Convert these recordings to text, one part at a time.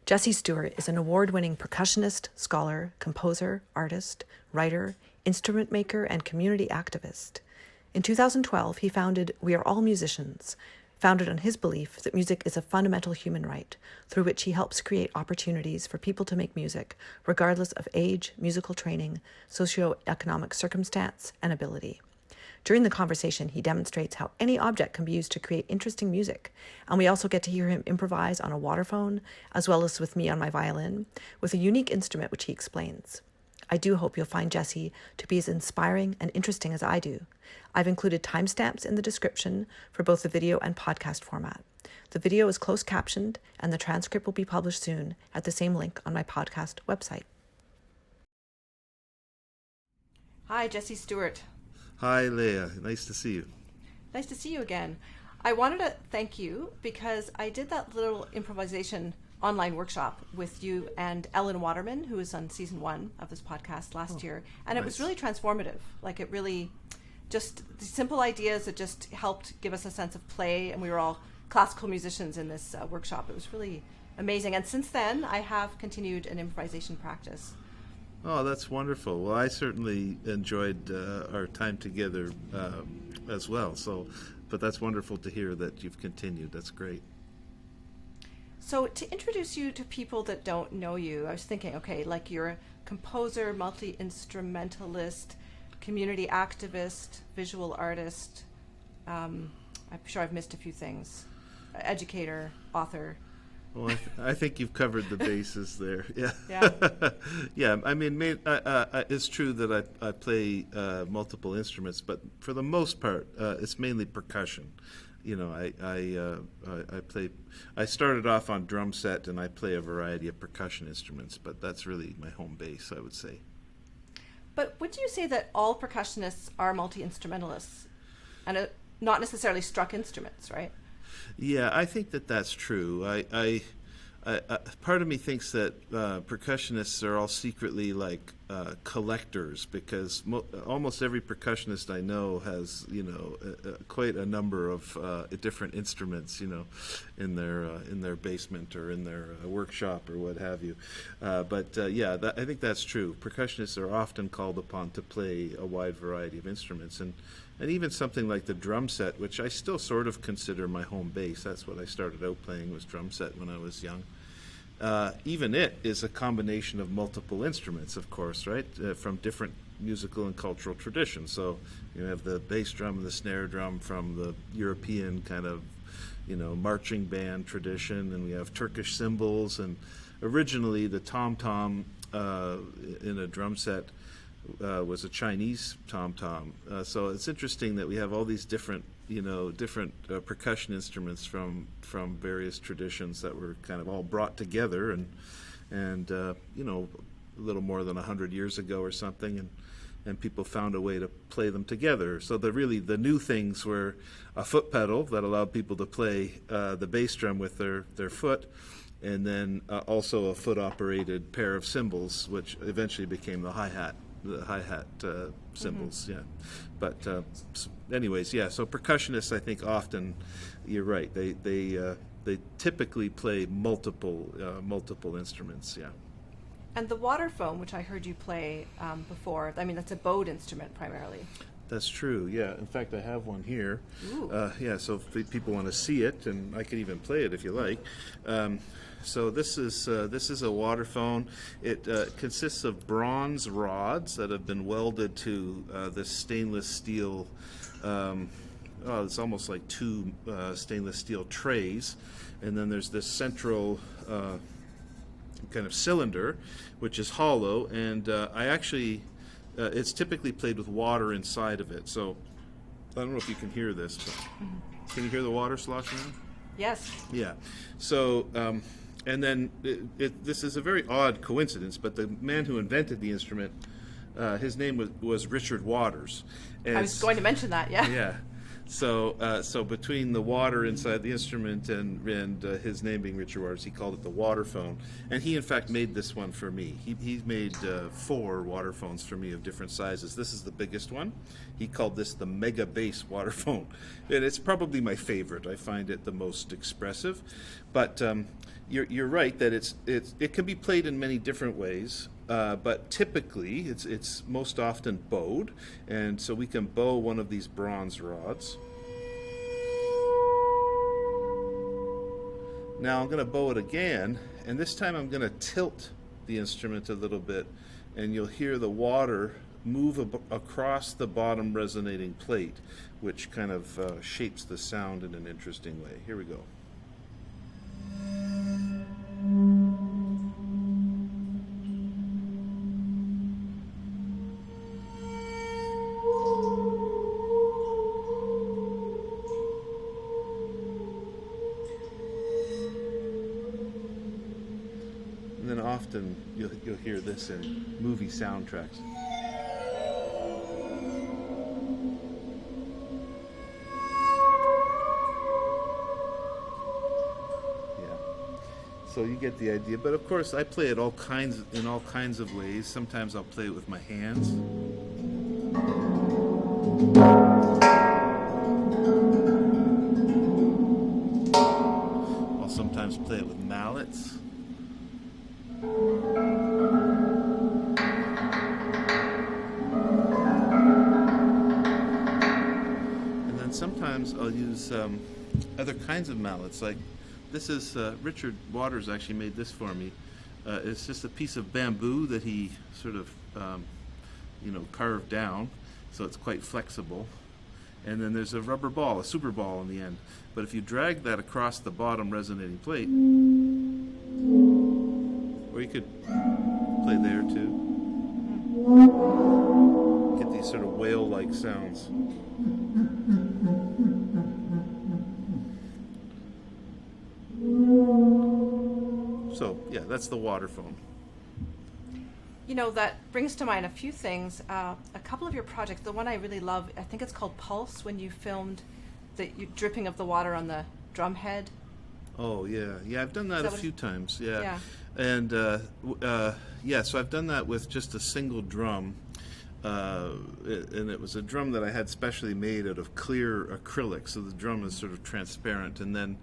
Jesse Stewart is an award-winning percussionist, scholar, composer, artist, writer, instrument maker, and community activist. In 2012, he founded We Are All Musicians, founded on his belief that music is a fundamental human right, through which he helps create opportunities for people to make music, regardless of age, musical training, socioeconomic circumstance, and ability. During the conversation, he demonstrates how any object can be used to create interesting music, and we also get to hear him improvise on a waterphone, as well as with me on my violin, with a unique instrument which he explains. I do hope you'll find Jesse to be as inspiring and interesting as I do. I've included timestamps in the description for both the video and podcast format. The video is closed captioned, and the transcript will be published soon at the same link on my podcast website. Hi, Jesse Stewart. Hi, Leah. Nice to see you. Nice to see you again. I wanted to thank you because I did that little improvisation online workshop with you and Ellen Waterman, who was on season 1 of this podcast last year. And it was really transformative. Like, it really just the simple ideas that just helped give us a sense of play. And we were all classical musicians in this workshop. It was really amazing. And since then, I have continued an improvisation practice. Oh, that's wonderful. Well, I certainly enjoyed our time together as well. But that's wonderful to hear that you've continued. That's great. So to introduce you to people that don't know you, I was thinking, okay, like you're a composer, multi-instrumentalist, community activist, visual artist. I'm sure I've missed a few things. Educator, author. Well, I think you've covered the bases there. Yeah. Yeah. Yeah. I mean, it's true that I play multiple instruments, but for the most part, it's mainly percussion. You know, I play. I started off on drum set, and I play a variety of percussion instruments, but that's really my home base, I would say. But would you say that all percussionists are multi-instrumentalists, and not necessarily struck instruments, right? Yeah, I think that that's true. I part of me thinks that percussionists are all secretly like collectors, because almost every percussionist I know has, quite a number of different instruments, in their basement or in their workshop or what have you. I think that's true. Percussionists are often called upon to play a wide variety of instruments, and even something like the drum set, which I still sort of consider my home base. That's what I started out playing, was drum set when I was young. Even it is a combination of multiple instruments, of course, right, from different musical and cultural traditions. So you have the bass drum and the snare drum from the European kind of, marching band tradition, and we have Turkish cymbals, and originally the tom-tom in a drum set was a Chinese tom-tom. So it's interesting that we have all these different percussion instruments from various traditions that were kind of all brought together, and a little more than 100 years ago or something, and people found a way to play them together. So the new things were a foot pedal that allowed people to play the bass drum with their foot, and then also a foot-operated pair of cymbals, which eventually became the hi-hat cymbals. Mm-hmm. Yeah, but anyways, yeah. So percussionists, I think, often, you're right. They typically play multiple instruments. Yeah. And the waterphone, which I heard you play before, I mean, that's a bowed instrument primarily. That's true. Yeah. In fact, I have one here. Ooh. So if people want to see it, and I could even play it if you like. So this is a waterphone. It consists of bronze rods that have been welded to this stainless steel. It's almost like two stainless steel trays, and then there's this central kind of cylinder, which is hollow. And it's typically played with water inside of it. So I don't know if you can hear this, but can you hear the water sloshing around? Yes. Yeah. So. And then this is a very odd coincidence, but the man who invented the instrument, his name was Richard Waters. I was going to mention that, yeah. Yeah. So between the water inside the instrument and his name being Richard Waters, he called it the waterphone. And he, in fact, made this one for me. He made 4 waterphones for me of different sizes. This is the biggest one. He called this the Mega Bass waterphone. And it's probably my favorite. I find it the most expressive. But you're right that it can be played in many different ways. But typically, it's most often bowed, and so we can bow one of these bronze rods. Now I'm going to bow it again, and this time I'm going to tilt the instrument a little bit, and you'll hear the water move across the bottom resonating plate, which kind of shapes the sound in an interesting way. Here we go. And then often you'll hear this in movie soundtracks. Yeah. So you get the idea. But of course, I play it in all kinds of ways. Sometimes I'll play it with my hands. I'll sometimes play it with mallets. And then sometimes I'll use other kinds of mallets. Like this is Richard Waters actually made this for me. It's just a piece of bamboo that he sort of carved down, so it's quite flexible. And then there's a rubber ball, a super ball on the end. But if you drag that across the bottom resonating plate, or you could play there too, get these sort of whale-like sounds. So, yeah, that's the waterphone. You know, that brings to mind a few things. A couple of your projects, the one I really love, I think it's called Pulse, when you filmed the dripping of the water on the drum head. Oh, yeah. Yeah, I've done that a few times, yeah. Yeah. And, so I've done that with just a single drum. And it was a drum that I had specially made out of clear acrylic, so the drum is sort of transparent, and then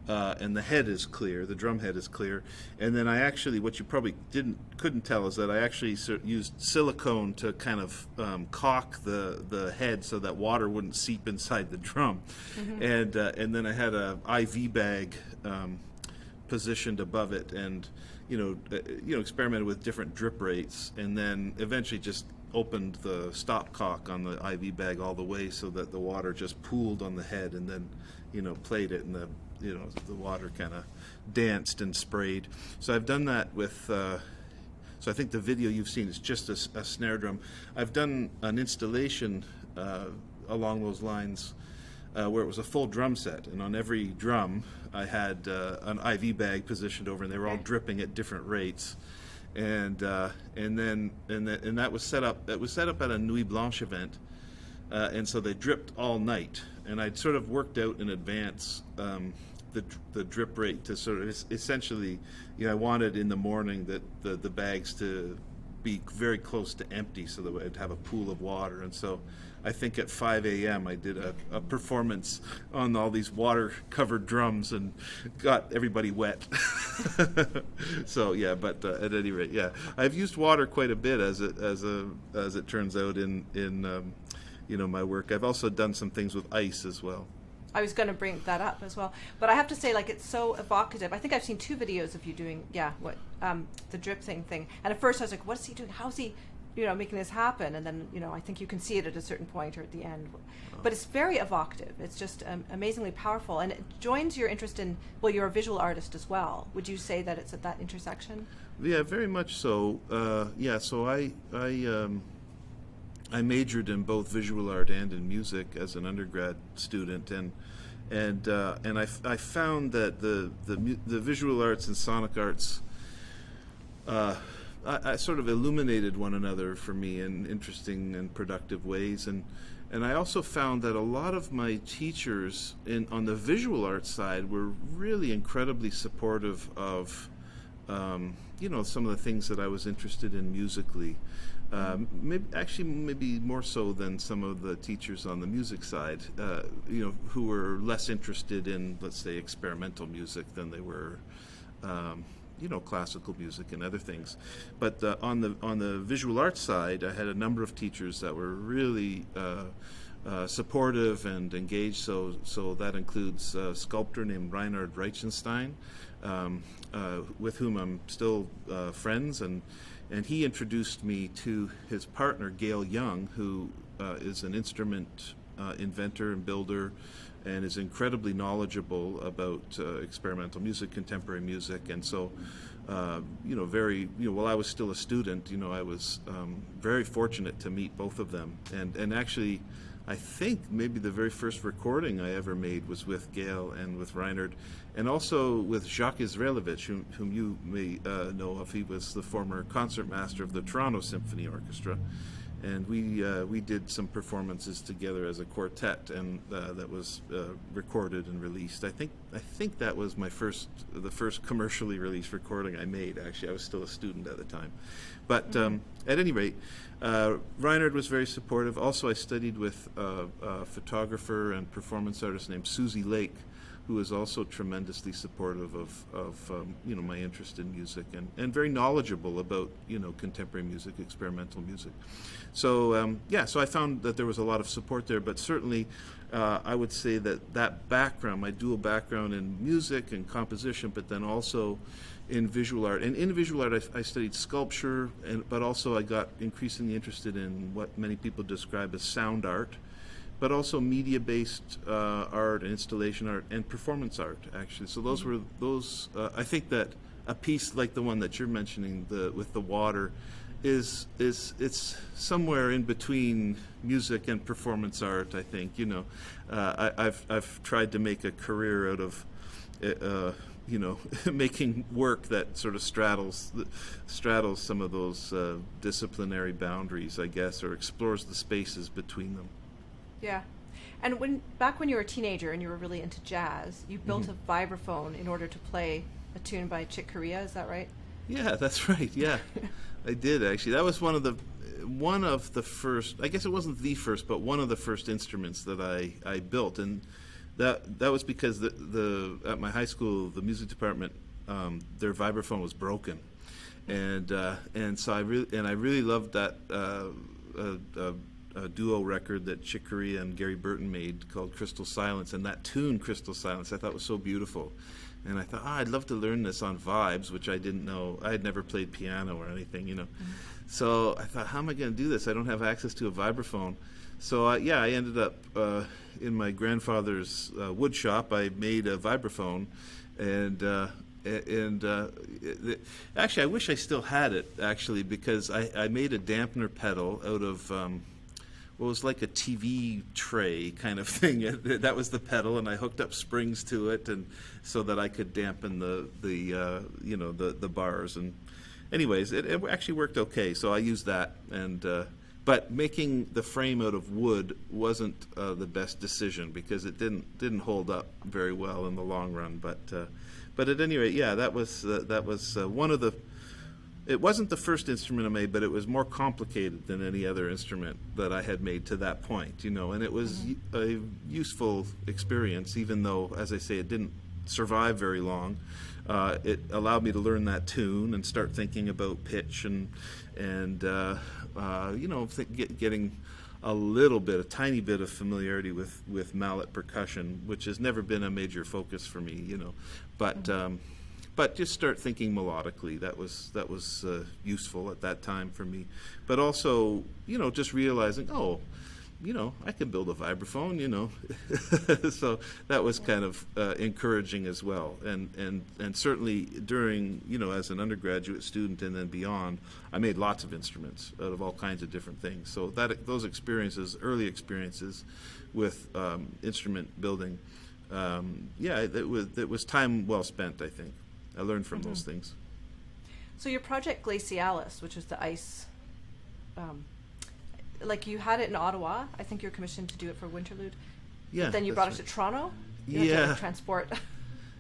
and the head is clear, the drum head is clear, and then I actually, what you probably couldn't tell, is that I actually used silicone to kind of caulk the head so that water wouldn't seep inside the drum, and then I had a IV bag positioned above it, and experimented with different drip rates, and then eventually just opened the stopcock on the IV bag all the way so that the water just pooled on the head, and then played it, and the water kind of danced and sprayed. So I've done that with so I think the video you've seen is just a snare drum. I've done an installation along those lines where it was a full drum set, and on every drum I had an IV bag positioned over, and they were all dripping at different rates. And that was set up. It was set up at a Nuit Blanche event, and so they dripped all night. And I'd sort of worked out in advance the drip rate to sort of essentially, I wanted in the morning that the bags to be very close to empty, so that I'd have a pool of water. And so I think at 5 a.m. I did a performance on all these water-covered drums and got everybody wet. So yeah, but at any rate, yeah, I've used water quite a bit as it turns out in my work. I've also done some things with ice as well. I was going to bring that up as well, but I have to say, like, it's so evocative. I think I've seen 2 videos of you doing, the drip thing. And at first I was like, what is he doing? How's he, making this happen? And then, I think you can see it at a certain point or at the end. But it's very evocative. It's just amazingly powerful, and it joins your interest in. Well, you're a visual artist as well. Would you say that it's at that intersection? Yeah, very much so. So I majored in both visual art and in music as an undergrad student, and I found that the visual arts and sonic arts I sort of illuminated one another for me in interesting and productive ways, and And I also found that a lot of my teachers on the visual arts side were really incredibly supportive of, some of the things that I was interested in musically. Maybe more so than some of the teachers on the music side, who were less interested in, let's say, experimental music than they were, classical music and other things. But on the visual arts side, I had a number of teachers that were really supportive and engaged. So that includes a sculptor named Reinhard Reichenstein, with whom I'm still friends, and he introduced me to his partner Gail Young, who is an instrument inventor and builder, and is incredibly knowledgeable about experimental music, contemporary music. And so, while I was still a student, I was very fortunate to meet both of them. And actually, I think maybe the very first recording I ever made was with Gail and with Reinhard, and also with Jacques Israelovich, whom you may know of. He was the former concertmaster of the Toronto Symphony Orchestra. And we did some performances together as a quartet, and that was recorded and released. I think that was the first commercially released recording I made. Actually, I was still a student at the time. But at any rate, Reinhard was very supportive. Also, I studied with a photographer and performance artist named Susie Lake, who is also tremendously supportive of my interest in music, and very knowledgeable about contemporary music, experimental music. So so I found that there was a lot of support there. But certainly, I would say that background, my dual background in music and composition, but then also in visual art. And in visual art, I studied sculpture, but also I got increasingly interested in what many people describe as sound art, but also media-based art and installation art and performance art, actually. So those were those. I think that a piece like the one that you're mentioning, with the water, it's somewhere in between music and performance art. I think I've tried to make a career out of making work that sort of straddles some of those disciplinary boundaries, I guess, or explores the spaces between them. Yeah. And back when you were a teenager and you were really into jazz, you built a vibraphone in order to play a tune by Chick Corea, is that right? Yeah, that's right. Yeah. I did, actually. That was one of the first, I guess it wasn't the first, but one of the first instruments that I built. And that was because at my high school, the music department, their vibraphone was broken. And so I really loved that a duo record that Chick Corea and Gary Burton made called Crystal Silence, and that tune, Crystal Silence, I thought was so beautiful. And I thought, I'd love to learn this on vibes, which I didn't know. I had never played piano or anything, So I thought, how am I going to do this? I don't have access to a vibraphone. So I ended up in my grandfather's wood shop. I made a vibraphone, and actually, I wish I still had it, actually, because I made a dampener pedal out of what was like a TV tray kind of thing. That was the pedal, and I hooked up springs to it, and so that I could dampen the bars. And anyways, it actually worked okay. So I used that, but making the frame out of wood wasn't the best decision, because it didn't hold up very well in the long run. But at any rate, yeah, that was one of the. It wasn't the first instrument I made, but it was more complicated than any other instrument that I had made to that point, and it was a useful experience, even though, as I say, it didn't survive very long. It allowed me to learn that tune and start thinking about pitch and getting a tiny bit of familiarity with mallet percussion, which has never been a major focus for me, But just start thinking melodically. That was useful at that time for me. But also, just realizing, I can build a vibraphone, So that was kind of encouraging as well. And certainly during, as an undergraduate student and then beyond, I made lots of instruments out of all kinds of different things. So those early experiences with instrument building, it was time well spent, I think. I learned from those things. So your project Glacialis, which was the ice like you had it in Ottawa. I think you're commissioned to do it for Winterlude. Yeah. Then you that's brought right. it to Toronto. You had to, Yeah. like, transport.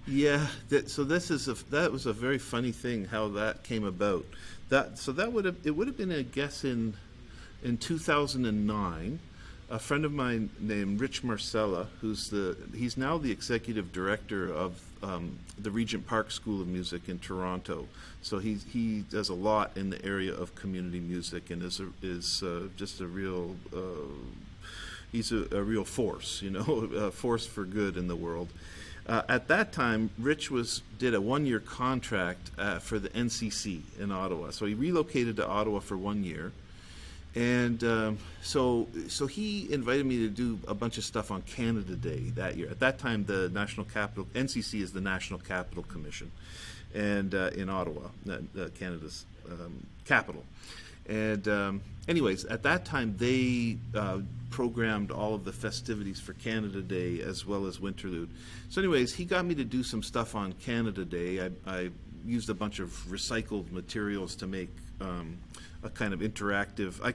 Yeah, so that was a very funny thing how that came about. That would have been, I guess, in 2009. A friend of mine named Rich Marcella, he's now the executive director of the Regent Park School of Music in Toronto. So he does a lot in the area of community music and is just a real he's a real force, a force for good in the world. At that time, Rich did a one-year contract for the NCC in Ottawa. So he relocated to Ottawa for 1 year. And so he invited me to do a bunch of stuff on Canada Day that year. At that time, the NCC is the National Capital Commission, and in Ottawa, Canada's capital. And anyways, at that time, they programmed all of the festivities for Canada Day as well as Winterlude. So anyways, he got me to do some stuff on Canada Day. I used a bunch of recycled materials to make a kind of interactive, I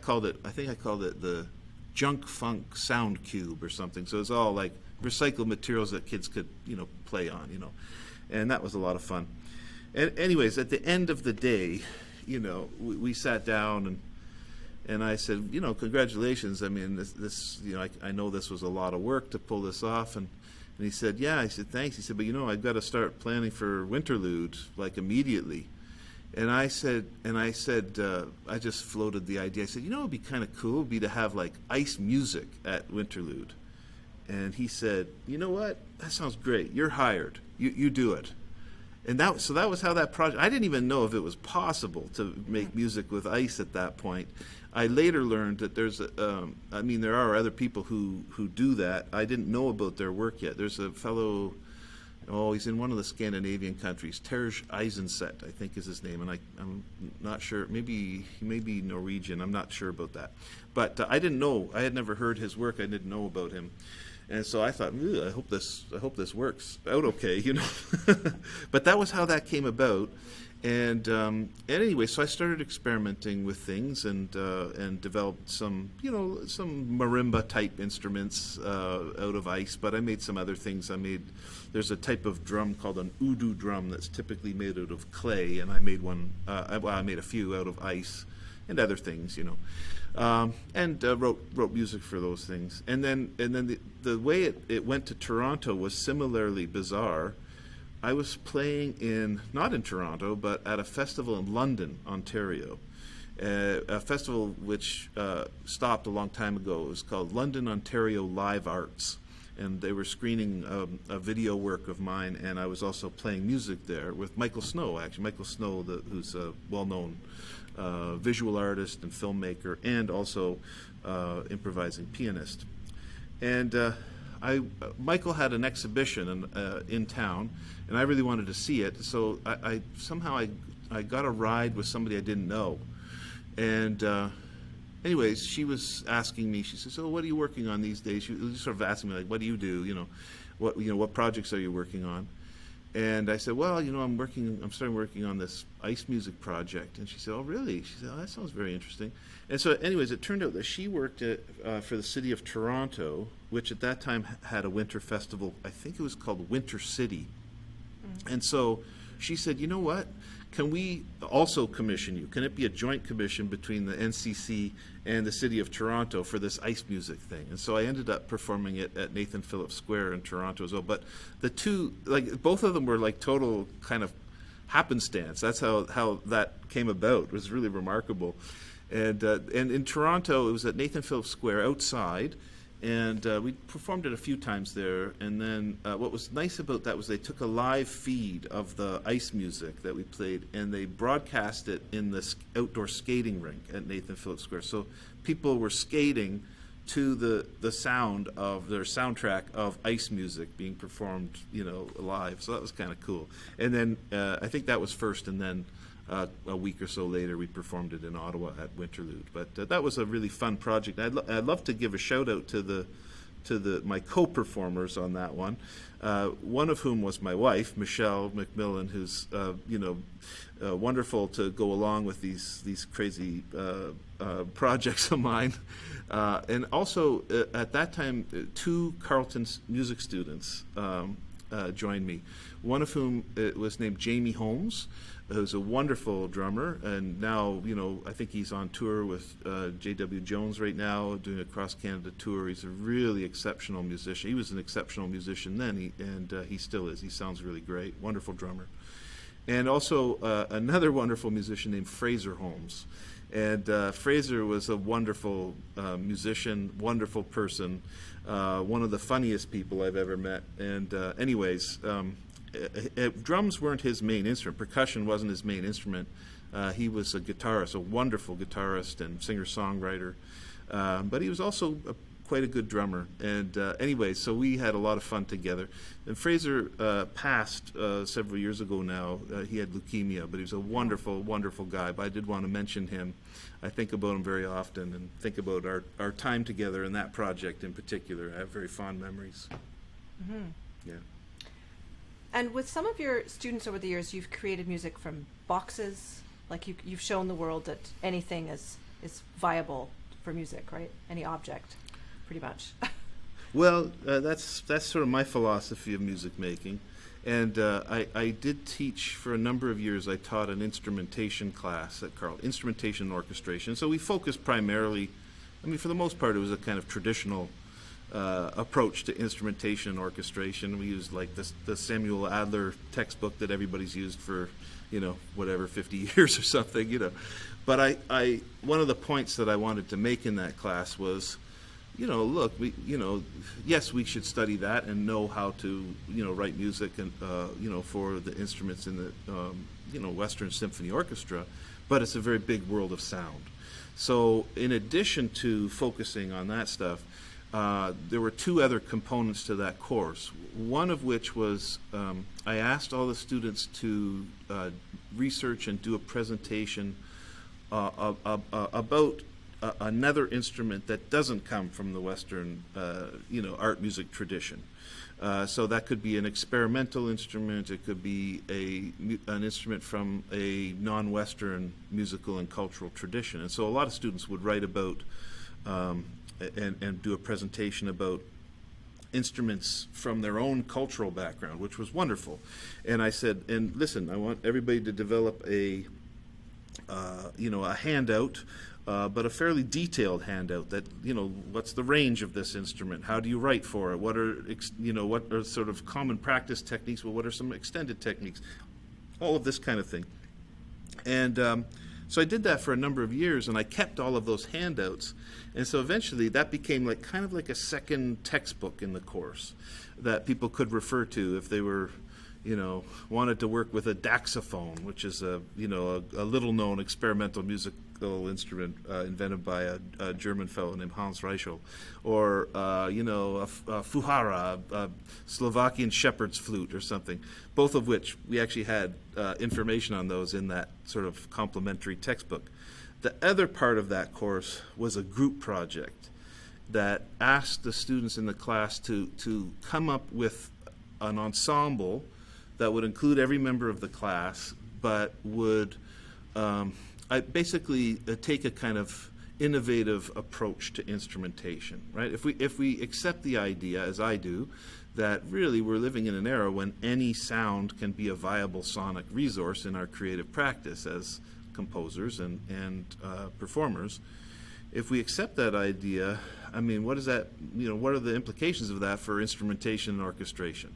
think I called it the Junk Funk Sound Cube or something. So it's all like recycled materials that kids could, play on, and that was a lot of fun. And anyways, at the end of the day, we sat down and I said, congratulations. I mean, this I know this was a lot of work to pull this off. And he said, yeah. I said, thanks. He said, but I've got to start planning for Winterlude like immediately. And I said, I just floated the idea. I said, it'd be kind of cool to have like ice music at Winterlude. And he said, you know what? That sounds great. You're hired. You do it. And that was how that project. I didn't even know if it was possible to make music with ice at that point. I later learned that there are other people who do that. I didn't know about their work yet. There's a fellow. Oh, he's in one of the Scandinavian countries. Terje Eisenset, I think is his name, and I'm not sure. Maybe he may be Norwegian. I'm not sure about that. But I didn't know. I had never heard his work. I didn't know about him. And so I thought, I hope this works out okay, But that was how that came about. And anyway, so I started experimenting with things and developed some marimba type instruments out of ice. But I made some other things. There's a type of drum called an udu drum that's typically made out of clay, and I made one. I made a few out of ice and other things, and wrote music for those things. And then the way it went to Toronto was similarly bizarre. I was playing not in Toronto, but at a festival in London, Ontario, a festival which stopped a long time ago. It was called London, Ontario Live Arts, and they were screening a video work of mine, and I was also playing music there with Michael Snow, actually. Michael Snow, who's a well-known visual artist and filmmaker, and also improvising pianist. And Michael had an exhibition in town, and I really wanted to see it. So I somehow got a ride with somebody I didn't know. And anyways, she was asking me. She says, "So what are you working on these days?" She was sort of asking me, like, "What do you do? What projects are you working on?" And I said, "Well, I'm starting working on this ice music project." And she said, "Oh, really?" She said, "Oh, that sounds very interesting." And so, anyways, it turned out that she worked for the city of Toronto, which at that time had a winter festival. I think it was called Winter City. And so she said, "You know what? Can we also commission you? Can it be a joint commission between the NCC and the City of Toronto for this ice music thing?" And so I ended up performing it at Nathan Phillips Square in Toronto as well. But the two, both of them were like total kind of happenstance. That's how that came about. It was really remarkable. And in Toronto, it was at Nathan Phillips Square outside. And we performed it a few times there. And then what was nice about that was they took a live feed of the ice music that we played, and they broadcast it in the outdoor skating rink at Nathan Phillips Square. So people were skating to the sound of their soundtrack of ice music being performed, live. So that was kind of cool. And then I think that was first, and then a week or so later, we performed it in Ottawa at Winterlude. But that was a really fun project. I'd love to give a shout out to my co-performers on that one. One of whom was my wife, Michelle McMillan, who's wonderful to go along with these crazy projects of mine. And also at that time, two Carleton music students joined me. One of whom was named Jamie Holmes, who's a wonderful drummer, and now, I think he's on tour with J.W. Jones right now, doing a cross-Canada tour. He's a really exceptional musician. He was an exceptional musician then, and he still is. He sounds really great. Wonderful drummer. And also another wonderful musician named Fraser Holmes. And Fraser was a wonderful musician, wonderful person, one of the funniest people I've ever met. And drums weren't his main instrument. Percussion wasn't his main instrument. He was a guitarist, a wonderful guitarist and singer-songwriter. But he was also quite a good drummer. And so we had a lot of fun together. And Fraser passed several years ago now. He had leukemia, but he was a wonderful, wonderful guy. But I did want to mention him. I think about him very often and think about our time together in that project in particular. I have very fond memories. Mm-hmm. Yeah. And with some of your students over the years, you've created music from boxes. Like you've shown the world that anything is viable for music, right? Any object, pretty much. Well, that's sort of my philosophy of music making. And I did teach for a number of years. I taught an instrumentation class at Carleton, instrumentation and orchestration. So we focused primarily, for the most part, it was a kind of traditional approach to instrumentation and orchestration. We used like the Samuel Adler textbook that everybody's used for, 50 years or something, But I one of the points that I wanted to make in that class was, look, yes, we should study that and know how to, write music and, for the instruments in the, Western Symphony Orchestra, but it's a very big world of sound. So in addition to focusing on that stuff, there were two other components to that course. One of which was I asked all the students to research and do a presentation about another instrument that doesn't come from the Western, art music tradition. So that could be an experimental instrument. It could be an instrument from a non-Western musical and cultural tradition. And so a lot of students would write about and do a presentation about instruments from their own cultural background, which was wonderful. And I said, and listen, I want everybody to develop a handout, but a fairly detailed handout that, what's the range of this instrument? How do you write for it? What are sort of common practice techniques? Well, what are some extended techniques? All of this kind of thing. And so I did that for a number of years, and I kept all of those handouts. And so eventually that became kind of like a second textbook in the course that people could refer to if they were, wanted to work with a daxophone, which is a little-known experimental musical instrument invented by a German fellow named Hans Reichel, or a fuhara, a Slovakian shepherd's flute or something. Both of which we actually had information on those in that sort of complementary textbook. The other part of that course was a group project that asked the students in the class to come up with an ensemble that would include every member of the class, but would basically take a kind of innovative approach to instrumentation, right? If we accept the idea, as I do, that really we're living in an era when any sound can be a viable sonic resource in our creative practice as composers and performers. If we accept that idea, what is that? What are the implications of that for instrumentation and orchestration?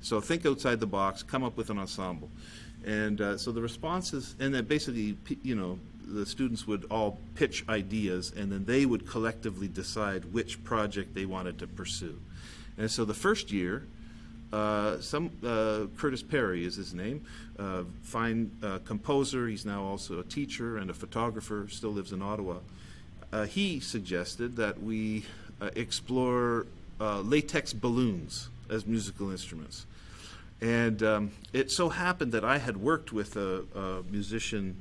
So think outside the box, come up with an ensemble. And so the responses, and then basically, the students would all pitch ideas, and then they would collectively decide which project they wanted to pursue. And so the first year, Curtis Perry is his name, fine composer. He's now also a teacher and a photographer, still lives in Ottawa. He suggested that we explore latex balloons as musical instruments. And it so happened that I had worked with a musician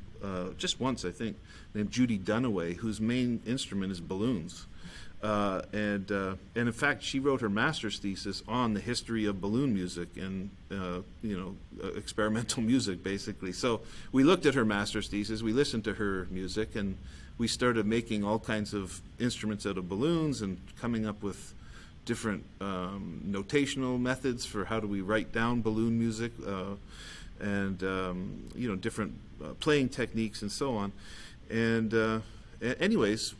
just once, I think, named Judy Dunaway, whose main instrument is balloons. And in fact, she wrote her master's thesis on the history of balloon music and experimental music, basically. So we looked at her master's thesis, we listened to her music, and we started making all kinds of instruments out of balloons and coming up with different notational methods for how do we write down balloon music, and different playing techniques and so on. And anyways,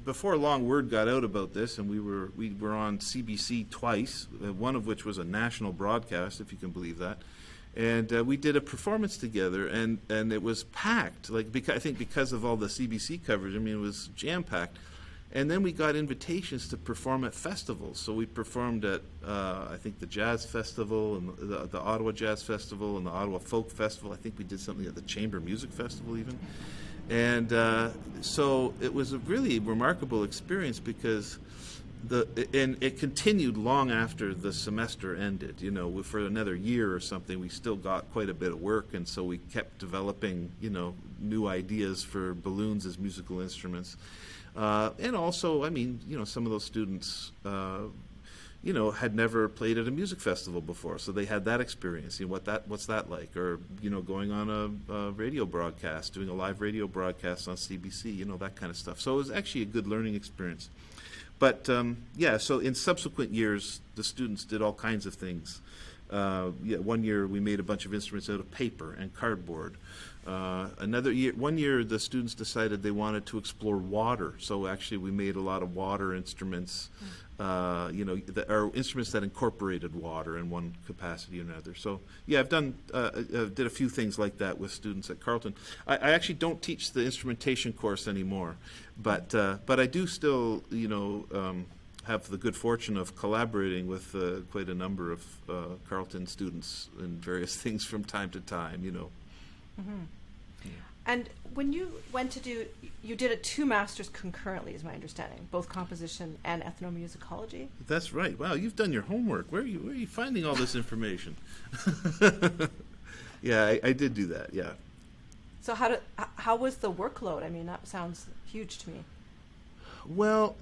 before long, word got out about this, and we were on CBC twice, one of which was a national broadcast, if you can believe that. And we did a performance together, and it was packed. I think because of all the CBC coverage, it was jam-packed. And then we got invitations to perform at festivals. So we performed at, I think, the Jazz Festival and the Ottawa Jazz Festival and the Ottawa Folk Festival. I think we did something at the Chamber Music Festival even. And so it was a really remarkable experience because and it continued long after the semester ended. For another year or something, we still got quite a bit of work, and so we kept developing, new ideas for balloons as musical instruments. And also, some of those students, had never played at a music festival before, so they had that experience. What's that like? Or going on a radio broadcast, doing a live radio broadcast on CBC, that kind of stuff. So it was actually a good learning experience. But so in subsequent years, the students did all kinds of things. One year we made a bunch of instruments out of paper and cardboard. One year the students decided they wanted to explore water. So actually we made a lot of water instruments, or instruments that incorporated water in one capacity or another. So I've did a few things like that with students at Carleton. I actually don't teach the instrumentation course anymore, but I do still, have the good fortune of collaborating with quite a number of Carleton students in various things from time to time, Mm-hmm. And when you went to you did 2 masters concurrently, is my understanding, both composition and ethnomusicology? That's right. Wow, you've done your homework. Where are you finding all this information? Yeah, I did do that, yeah. So how was the workload? That sounds huge to me. Well,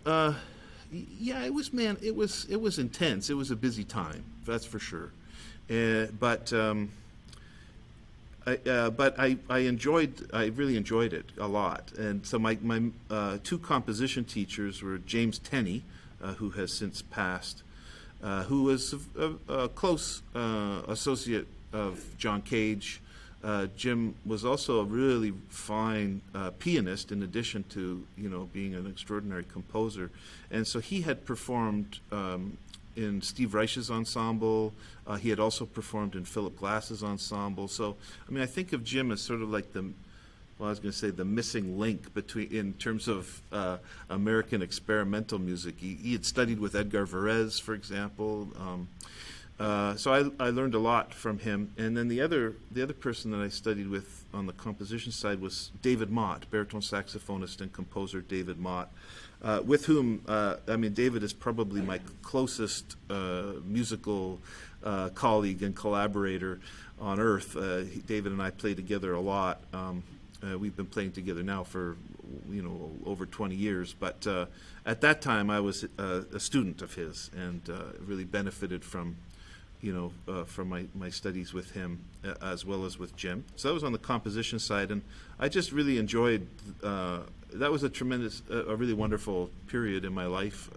it was intense. It was a busy time, that's for sure. But I really enjoyed it a lot. And so my 2 composition teachers were James Tenney, who has since passed, who was a close associate of John Cage. Jim was also a really fine pianist, in addition to being an extraordinary composer, and so he had performed in Steve Reich's ensemble. He had also performed in Philip Glass's ensemble. So I think of Jim as sort of like the missing link in terms of American experimental music. He had studied with Edgar Varese, for example. So I learned a lot from him. And then the other person that I studied with on the composition side was David Mott, baritone saxophonist and composer David Mott, with whom, David is probably my closest musical colleague and collaborator on earth. David and I play together a lot. We've been playing together now for over 20 years, but at that time I was a student of his and really benefited from my studies with him as well as with Jim. So that was on the composition side, and I just really enjoyed. That was a really wonderful period in my life.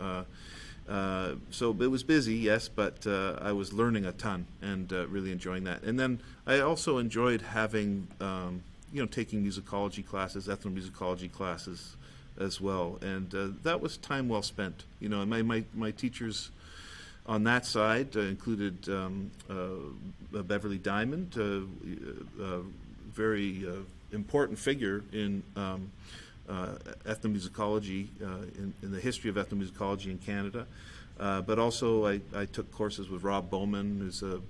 So it was busy, yes, but I was learning a ton and really enjoying that. And then I also enjoyed having, taking musicology classes, ethnomusicology classes as well, and that was time well spent. And my teachers on that side included Beverly Diamond, a very important figure in ethnomusicology, in the history of ethnomusicology in Canada. But also I took courses with Rob Bowman, who's a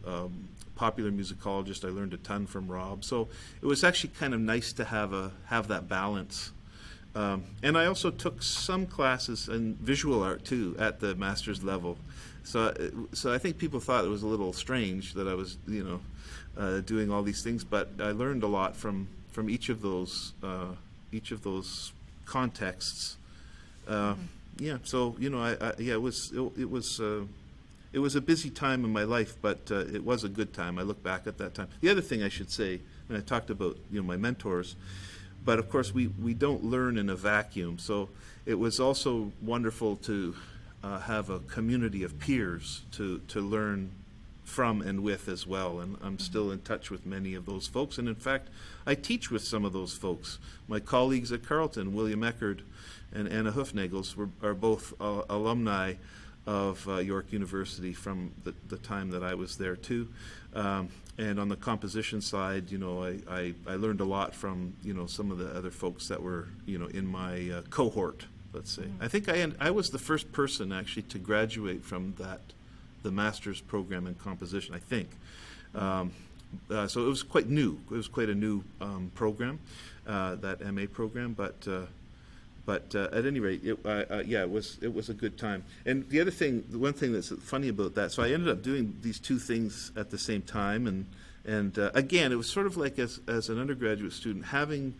popular musicologist. I learned a ton from Rob. So it was actually kind of nice to have that balance. And I also took some classes in visual art too at the master's level. So I think people thought it was a little strange that I was, doing all these things, but I learned a lot from each of those contexts. yeah, so yeah, it was a busy time in my life, but it was a good time. I look back at that time. The other thing I should say, and I talked about my mentors, but of course we don't learn in a vacuum. So it was also wonderful to have a community of peers to learn from and with as well. And I'm still in touch with many of those folks. And in fact, I teach with some of those folks. My colleagues at Carleton, William Eckerd and Anna Hoofnagels, are both alumni of York University from the time that I was there too. And on the composition side, I learned a lot from some of the other folks that were in my cohort. Let's say I think I was the first person actually to graduate from the master's program in composition. I think so. It was quite new. It was quite a new program, that MA program, but. At any rate, it was a good time. And the one thing that's funny about that, so I ended up doing these two things at the same time, and again, it was sort of like as an undergraduate student, having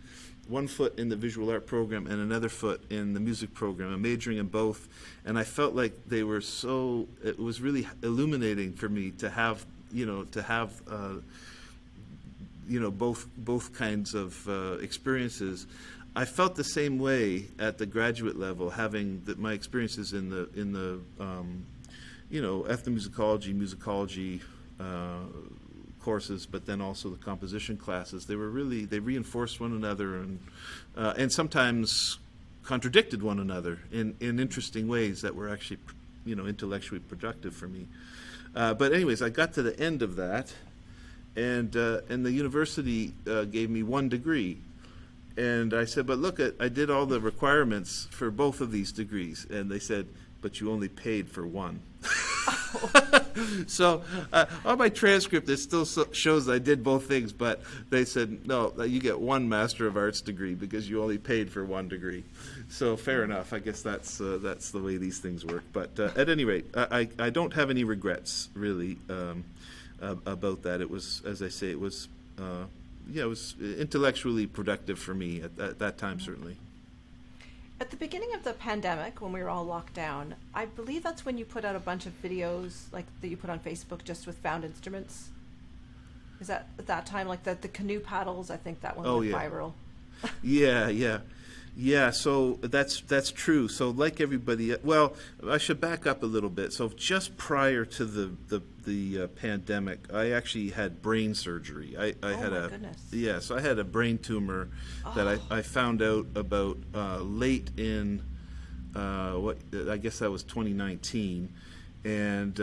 one foot in the visual art program and another foot in the music program. I'm majoring in both, and I felt like they were it was really illuminating for me to have both kinds of experiences. I felt the same way at the graduate level, having my experiences in the ethnomusicology, musicology courses, but then also the composition classes. They reinforced one another and sometimes contradicted one another in interesting ways that were actually intellectually productive for me. But anyways, I got to the end of that, and the university gave me one degree. And I said, but look, I did all the requirements for both of these degrees. And they said, but you only paid for one. So on my transcript, it still shows I did both things, but they said, no, you get one Master of Arts degree because you only paid for one degree. So fair enough. I guess that's the way these things work. But at any rate, I don't have any regrets, really, about that. It was, as I say, it was intellectually productive for me at that time, certainly. At the beginning of the pandemic, when we were all locked down, I believe that's when you put out a bunch of videos like that you put on Facebook just with found instruments. Is that at that time, like the canoe paddles? I think that one went viral. Yeah, so that's true. So like everybody, well, I should back up a little bit. So just prior to the pandemic, I actually had brain surgery. I had goodness. So I had a brain tumor that I found out about late in I guess that was 2019, and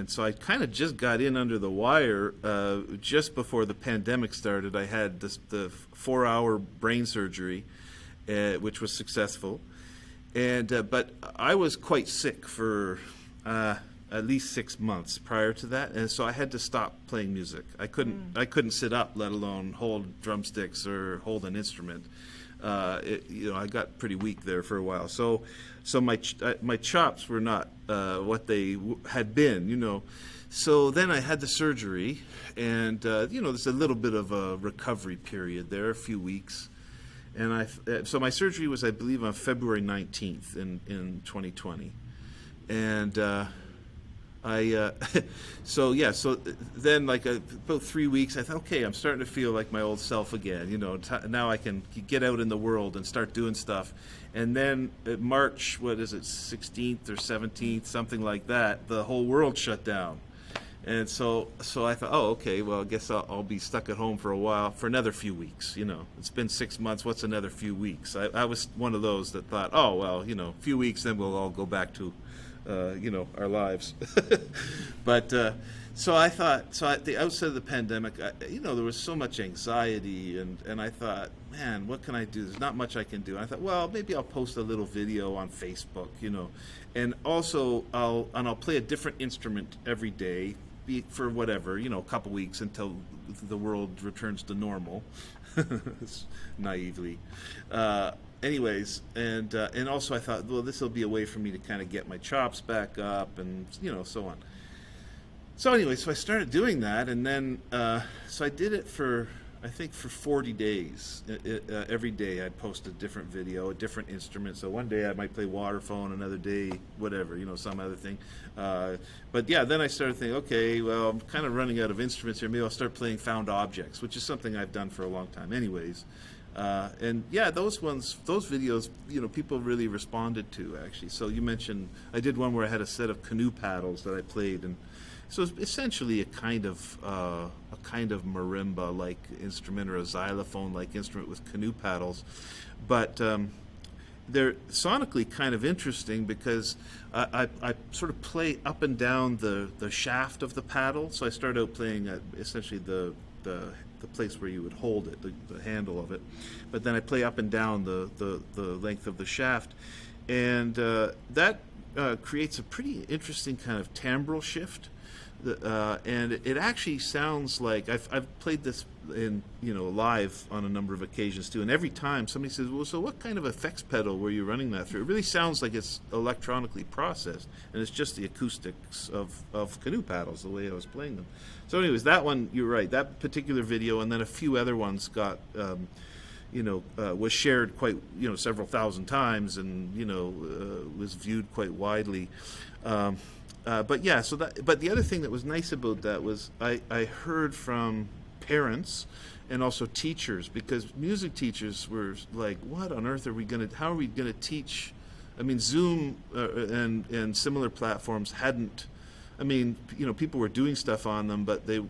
so I kind of just got in under the wire just before the pandemic started. I had the 4-hour brain surgery, which was successful, and but I was quite sick for at least 6 months prior to that, and so I had to stop playing music. I couldn't sit up, let alone hold drumsticks or hold an instrument. I got pretty weak there for a while. So my chops were not what they had been. So then I had the surgery, and there's a little bit of a recovery period there, a few weeks. And so my surgery was, I believe, on February 19th in 2020, and so then about 3 weeks, I thought, okay, I'm starting to feel like my old self again. Now I can get out in the world and start doing stuff. And then March, 16th or 17th, something like that, the whole world shut down. And so I thought, oh, okay, well, I guess I'll be stuck at home for a while, for another few weeks. It's been 6 months. What's another few weeks? I was one of those that thought, oh, well, a few weeks, then we'll all go back to, our lives. But so I thought, at the outset of the pandemic, there was so much anxiety, and I thought, man, what can I do? There's not much I can do. And I thought, well, maybe I'll post a little video on Facebook, and also I'll play a different instrument every day. For whatever, a couple weeks until the world returns to normal, naively. Anyways, and also I thought, well, this will be a way for me to kind of get my chops back up, and so on. So anyway, so I started doing that, and then so I did it for I think for 40 days, every day I'd post a different video, a different instrument. So one day I might play waterphone, another day whatever, some other thing. But yeah, then I started thinking, okay, well, I'm kind of running out of instruments here. Maybe I'll start playing found objects, which is something I've done for a long time anyways. And yeah, those videos, people really responded to, actually. So you mentioned, I did one where I had a set of canoe paddles that I played, and so it's essentially a kind of marimba-like instrument, or a xylophone-like instrument with canoe paddles, but they're sonically kind of interesting because I sort of play up and down the shaft of the paddle. So I start out playing at essentially the place where you would hold it, the handle of it, but then I play up and down the length of the shaft, and that creates a pretty interesting kind of timbral shift. And it actually sounds like I've played this in live on a number of occasions too, and every time somebody says, well, so what kind of effects pedal were you running that through? It really sounds like it's electronically processed, and it's just the acoustics of canoe paddles, the way I was playing them. So anyways, that one, you're right, that particular video, and then a few other ones got was shared quite several thousand times, and was viewed quite widely. But yeah, but the other thing that was nice about that was I heard from parents and also teachers, because music teachers were like, what on earth how are we gonna teach? I mean, Zoom and similar platforms hadn't, people were doing stuff on them, but there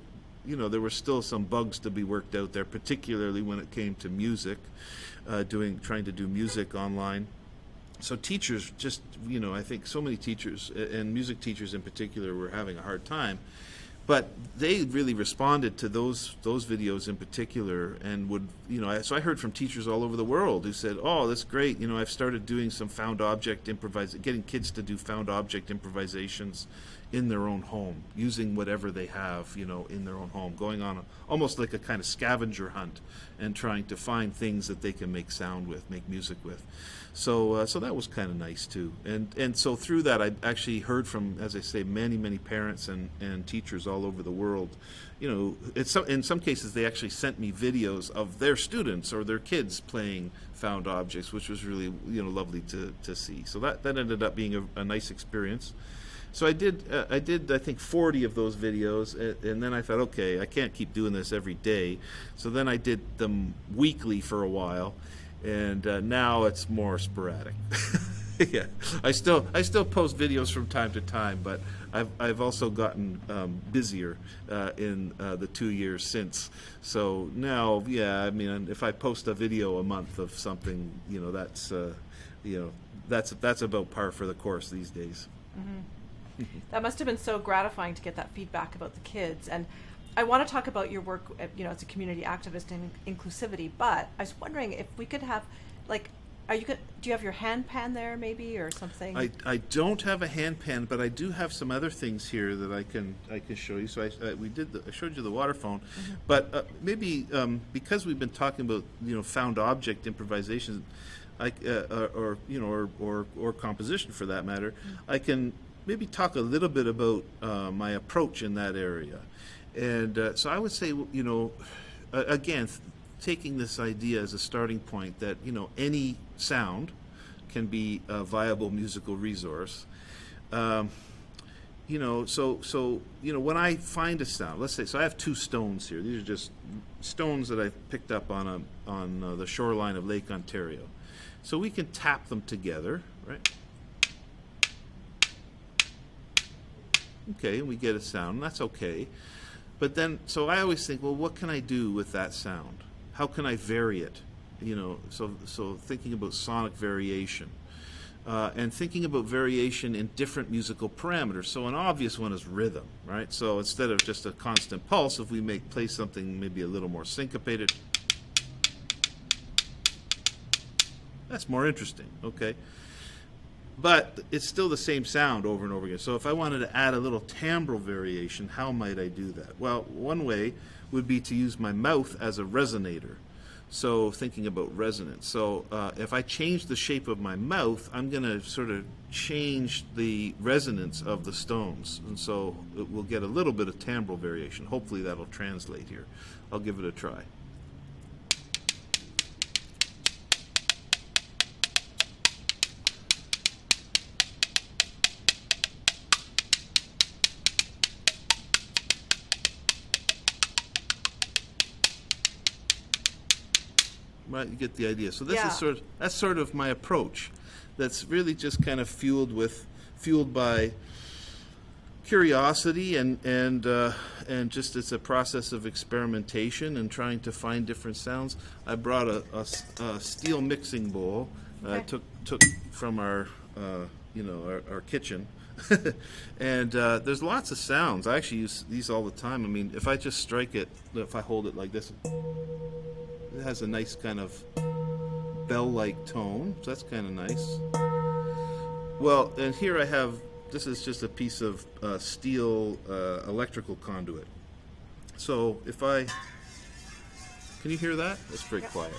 were still some bugs to be worked out there, particularly when it came to music, trying to do music online. So teachers just, I think so many teachers, and music teachers in particular, were having a hard time. But they really responded to those videos in particular, and would, so I heard from teachers all over the world who said, oh, that's great, I've started doing some found object getting kids to do found object improvisations in their own home, using whatever they have, in their own home, going on almost like a kind of scavenger hunt, and trying to find things that they can make sound with, make music with. So that was kind of nice too. And so through that, I actually heard from, as I say, many parents and teachers all over the world. In some cases, they actually sent me videos of their students or their kids playing found objects, which was really lovely to see. So that ended up being a nice experience. So I did I think 40 of those videos, and then I thought, okay, I can't keep doing this every day. So then I did them weekly for a while, and now it's more sporadic. Yeah, I still post videos from time to time, but I've also gotten busier in the 2 years since. So now, yeah, if I post a video a month of something, that's about par for the course these days. Mm-hmm. That must have been so gratifying to get that feedback about the kids. And I want to talk about your work, as a community activist in inclusivity, but I was wondering if we could have, do you have your hand pan there maybe, or something? I don't have a hand pan, but I do have some other things here that I can show you. So I showed you the waterphone, mm-hmm. But maybe because we've been talking about found object improvisation, or composition for that matter, mm-hmm. I can maybe talk a little bit about my approach in that area. And so I would say, again, taking this idea as a starting point that, any sound can be a viable musical resource. So when I find a sound, let's say, so I have two stones here. These are just stones that I picked up on the shoreline of Lake Ontario. So we can tap them together, right? Okay, we get a sound, and that's okay. But then, so I always think, well, what can I do with that sound? How can I vary it? So thinking about sonic variation. And thinking about variation in different musical parameters. So an obvious one is rhythm, right? So instead of just a constant pulse, if we play something maybe a little more syncopated, that's more interesting, okay? But it's still the same sound over and over again. So if I wanted to add a little timbral variation, how might I do that? Well, one way would be to use my mouth as a resonator. So thinking about resonance. So if I change the shape of my mouth, I'm going to sort of change the resonance of the stones. And so we'll get a little bit of timbral variation. Hopefully that'll translate here. I'll give it a try. Right, you get the idea. So this Yeah. is that's sort of my approach. That's really just kind of fueled by curiosity and just it's a process of experimentation and trying to find different sounds. I brought a steel mixing bowl. I took from our our kitchen. And there's lots of sounds. I actually use these all the time. I mean, if I just strike it, if I hold it like this, it has a nice kind of bell-like tone, so that's kind of nice. Well, and here I have, this is just a piece of steel electrical conduit. So if I, can you hear that? It's very quiet.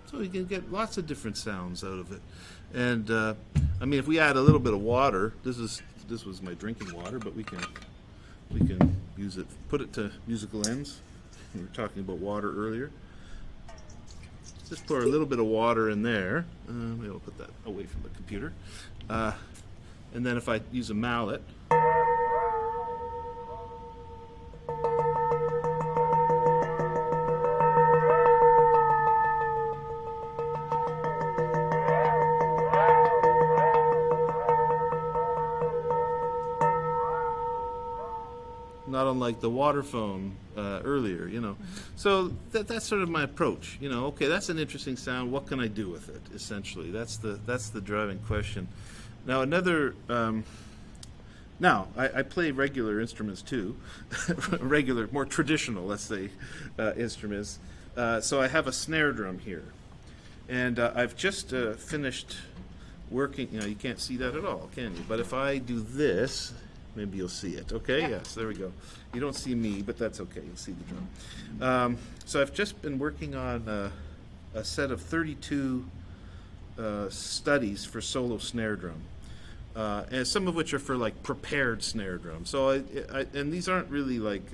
So you can get lots of different sounds out of it. And I mean, if we add a little bit of water, this was my drinking water, but we can use it, put it to musical ends. We were talking about water earlier. Just pour a little bit of water in there. Maybe I'll put that away from the computer. And then if I use a mallet, not unlike the water phone earlier, you know. So that's sort of my approach. You know, okay, that's an interesting sound. What can I do with it? Essentially, that's the driving question. Now another. Now I play regular instruments too, regular, more traditional, let's say, instruments. So I have a snare drum here, and I've just finished working. You know, you can't see that at all, can you? But if I do this. Maybe you'll see it. Okay, yeah. Yes, there we go. You don't see me, but that's okay. You'll see the drum. So I've just been working on a set of 32 studies for solo snare drum, and some of which are for like prepared snare drum. So and these aren't really like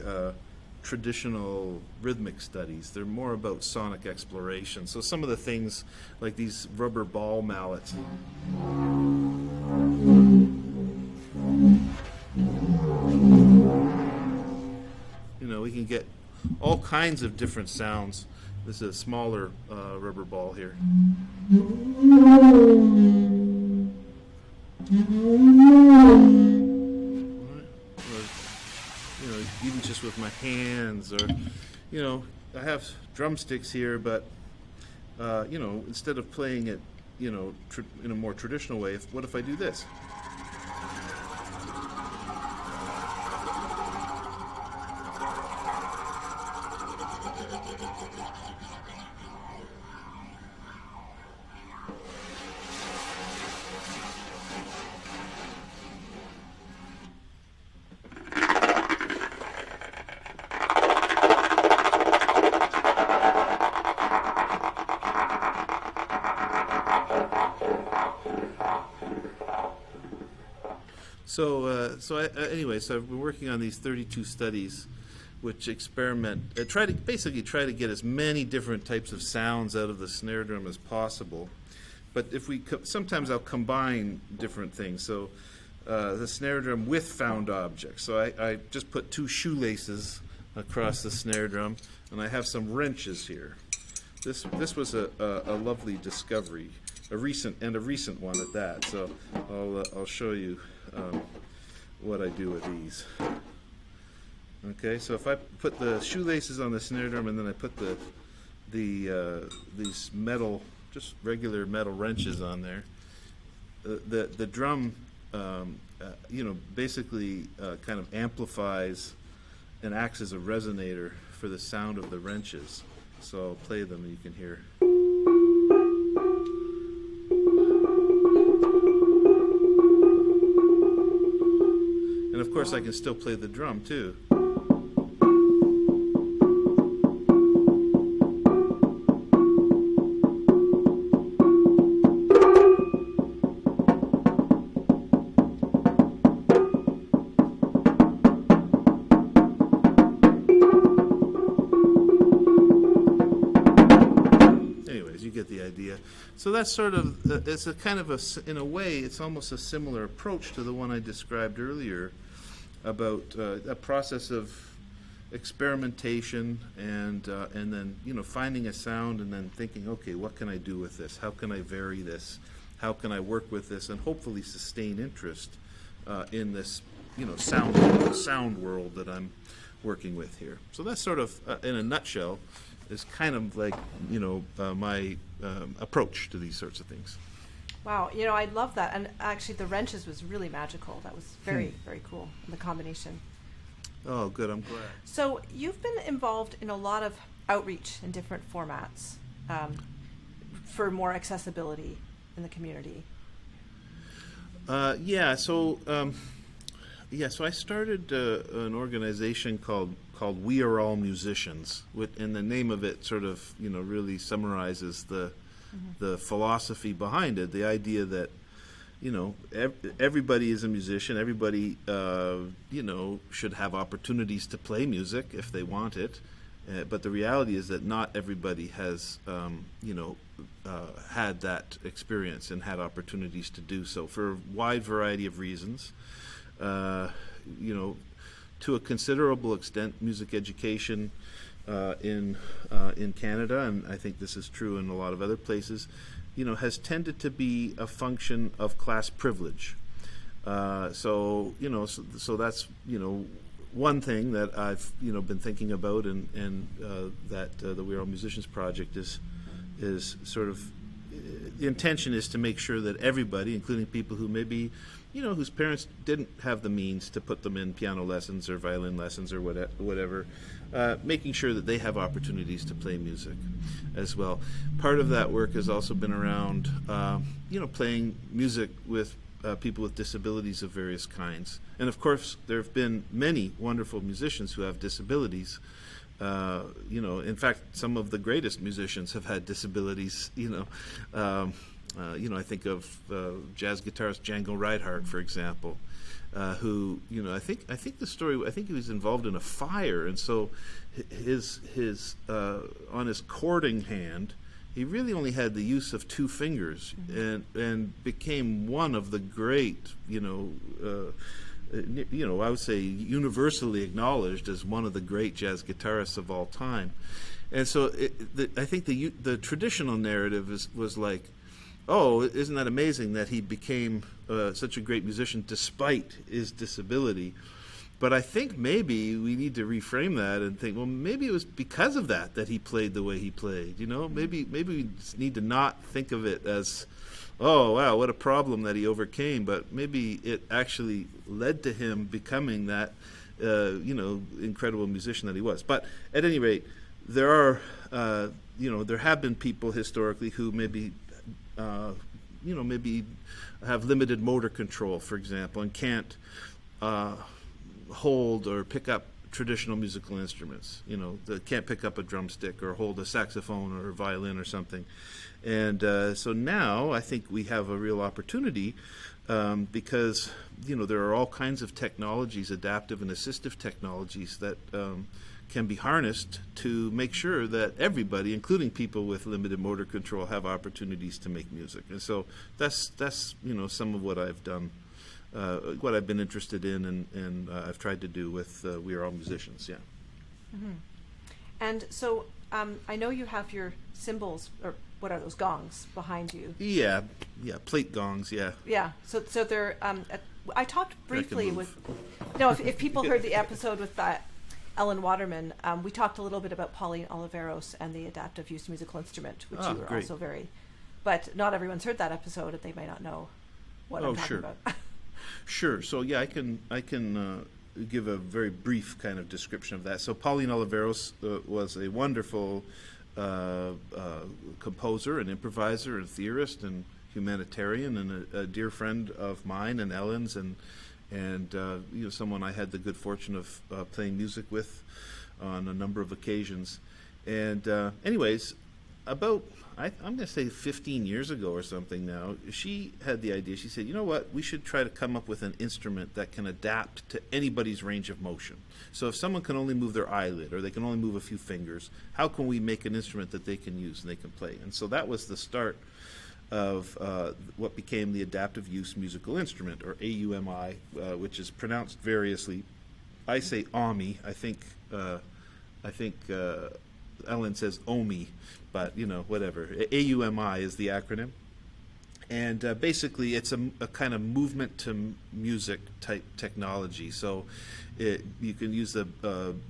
traditional rhythmic studies. They're more about sonic exploration. So some of the things like these rubber ball mallets. You know, we can get all kinds of different sounds. This is a smaller rubber ball here. Or, you know, even just with my hands, or, you know, I have drumsticks here, but, you know, instead of playing it, you know, in a more traditional way, what if I do this? So anyway, so I've been working on these 32 studies, which experiment, try to get as many different types of sounds out of the snare drum as possible. But if sometimes I'll combine different things. So the snare drum with found objects. So I just put 2 shoelaces across the snare drum, and I have some wrenches here. This was a lovely discovery, a recent one at that. So I'll show you what I do with these. Okay, so if I put the shoelaces on the snare drum and then I put these metal, just regular metal wrenches on there, the drum basically kind of amplifies and acts as a resonator for the sound of the wrenches. So I'll play them and you can hear. And of course I can still play the drum too. You get the idea. So that's sort of, it's a kind of in a way, it's almost a similar approach to the one I described earlier about a process of experimentation and then, finding a sound and then thinking, okay, what can I do with this? How can I vary this? How can I work with this and hopefully sustain interest in this, sound world that I'm working with here. So that's sort of, in a nutshell, is kind of like, my approach to these sorts of things. Wow, I love that. And actually the wrenches was really magical. That was very, very cool, the combination. Oh, good, I'm glad. So you've been involved in a lot of outreach in different formats for more accessibility in the community. So I started an organization called We Are All Musicians, and the name of it sort of really summarizes the philosophy behind it. The idea that everybody is a musician. Everybody should have opportunities to play music if they want it. But the reality is that not everybody has had that experience and had opportunities to do so for a wide variety of reasons. To a considerable extent, music education in Canada, and I think this is true in a lot of other places, has tended to be a function of class privilege. So that's one thing that I've been thinking about, and that the We Are All Musicians project is sort of, the intention is to make sure that everybody, including people who maybe whose parents didn't have the means to put them in piano lessons or violin lessons or whatever, making sure that they have opportunities to play music as well. Part of that work has also been around, playing music with people with disabilities of various kinds. And of course, there have been many wonderful musicians who have disabilities. In fact, some of the greatest musicians have had disabilities, I think of jazz guitarist Django Reinhardt, for example, who, I think the story, I think he was involved in a fire, and so his on his chording hand, he really only had the use of two fingers, and became one of the great, I would say universally acknowledged as one of the great jazz guitarists of all time. And so I think the traditional narrative was like, oh, isn't that amazing that he became such a great musician despite his disability? But I think maybe we need to reframe that and think, well, maybe it was because of that he played the way he played. Maybe we need to not think of it as, oh, wow, what a problem that he overcame. But maybe it actually led to him becoming that, incredible musician that he was. But at any rate, there are, there have been people historically who maybe have limited motor control, for example, and can't hold or pick up traditional musical instruments. They can't pick up a drumstick or hold a saxophone or a violin or something. And so now I think we have a real opportunity because, there are all kinds of technologies, adaptive and assistive technologies that can be harnessed to make sure that everybody, including people with limited motor control, have opportunities to make music. And so that's some of what I've done, what I've been interested in, and I've tried to do with We Are All Musicians. Yeah. Mm-hmm. And so I know you have your cymbals, or what are those, gongs behind you? Yeah, plate gongs. Yeah. Yeah. So they're. I talked briefly with. No, if people heard the episode with that. Ellen Waterman, we talked a little bit about Pauline Oliveros and the adaptive use musical instrument, which you were great. Also very, but not everyone's heard that episode and they may not know what I'm talking about. Sure. So yeah, I can give a very brief kind of description of that. So Pauline Oliveros was a wonderful composer and improviser and theorist and humanitarian and a dear friend of mine and Ellen's and someone I had the good fortune of playing music with on a number of occasions. And anyways, about I'm going to say 15 years ago or something now, she had the idea. She said, you know what, we should try to come up with an instrument that can adapt to anybody's range of motion. So if someone can only move their eyelid or they can only move a few fingers, how can we make an instrument that they can use and they can play? And so that was the start of what became the Adaptive Use Musical Instrument, or AUMI, which is pronounced variously. I say AUMI. I think Ellen says OMI, but whatever. AUMI is the acronym, and basically it's a kind of movement to music type technology. So you can use the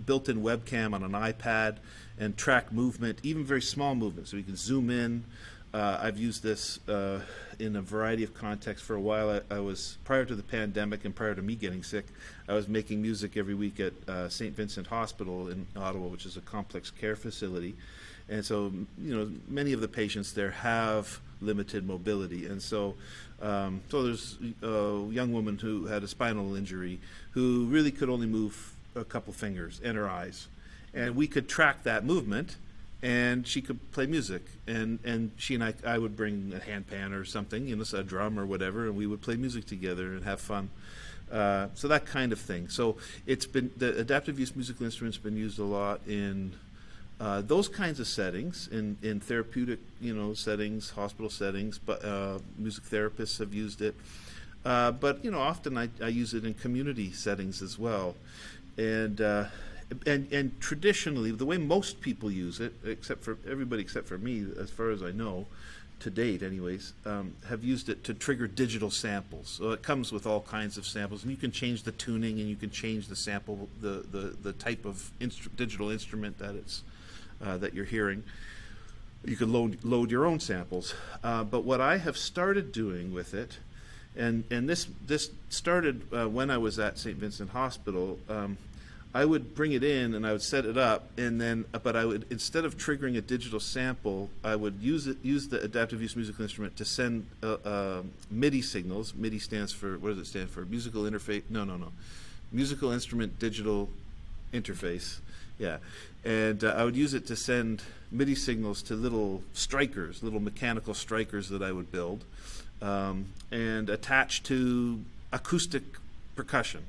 built-in webcam on an iPad and track movement, even very small movement. So you can zoom in. I've used this in a variety of contexts. For a while, I was, prior to the pandemic and prior to me getting sick, I was making music every week at St. Vincent Hospital in Ottawa, which is a complex care facility. And so, many of the patients there have limited mobility. And so, there's a young woman who had a spinal injury who really could only move a couple fingers and her eyes. And we could track that movement, and she could play music, and she and I would bring a handpan or something, a drum or whatever, and we would play music together and have fun. So that kind of thing. So it's been, the adaptive use musical instrument's been used a lot in those kinds of settings, in therapeutic, settings, hospital settings, but music therapists have used it. But often I use it in community settings as well, and traditionally, the way most people use it, except for me, as far as I know, to date anyways, have used it to trigger digital samples. So it comes with all kinds of samples, and you can change the tuning, and you can change the sample, the type of digital instrument that it's that you're hearing. You can load your own samples. But what I have started doing with it, and this started when I was at St. Vincent Hospital. I would bring it in and I would set it up, and then, but I would, instead of triggering a digital sample, I would use the adaptive use musical instrument to send MIDI signals. MIDI stands for, what does it stand for? Musical interface? No. Musical instrument digital interface. Yeah. And I would use it to send MIDI signals to little strikers, little mechanical strikers that I would build, and attach to acoustic percussion.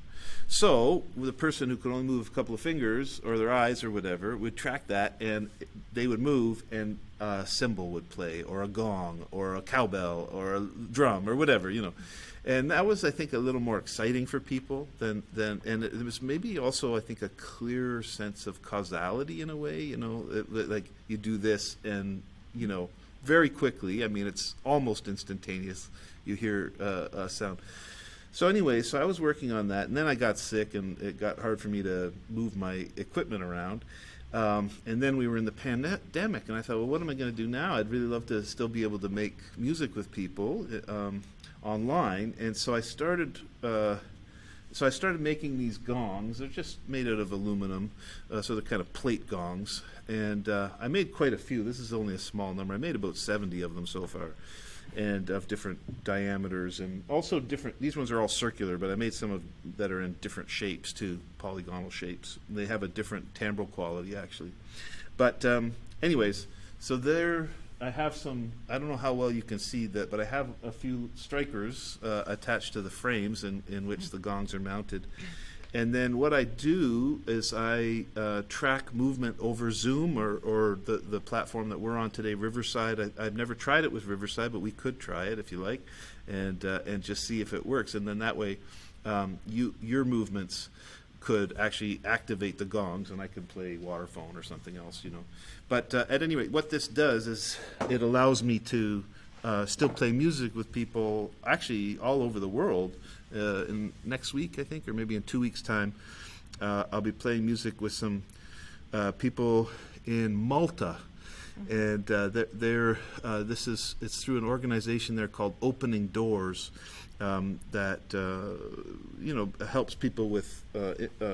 So the person who could only move a couple of fingers or their eyes or whatever would track that, and they would move, and a cymbal would play, or a gong, or a cowbell, or a drum, or whatever, And that was, I think, a little more exciting for people than and it was maybe also, I think, a clearer sense of causality in a way. Like you do this, and very quickly. I mean, it's almost instantaneous. You hear a sound. So anyway, I was working on that, and then I got sick, and it got hard for me to move my equipment around. And then we were in the pandemic, and I thought, well, what am I going to do now? I'd really love to still be able to make music with people online, and so I started making these gongs. They're just made out of aluminum, so they're kind of plate gongs. And I made quite a few. This is only a small number. I made about 70 of them so far, and of different diameters, and also different. These ones are all circular, but I made some that are in different shapes too, polygonal shapes. They have a different timbral quality actually. But anyways, so there I have some. I don't know how well you can see that, but I have a few strikers attached to the frames in which the gongs are mounted. And then what I do is I track movement over Zoom or the platform that we're on today, Riverside. I've never tried it with Riverside, but we could try it if you like, and just see if it works. And then that way, your movements could actually activate the gongs, and I could play Waterphone or something else, But at any rate, what this does is it allows me to still play music with people actually all over the world. In next week, I think, or maybe in 2 weeks' time, I'll be playing music with some people in Malta, and it's through an organization there called Opening Doors, that helps people with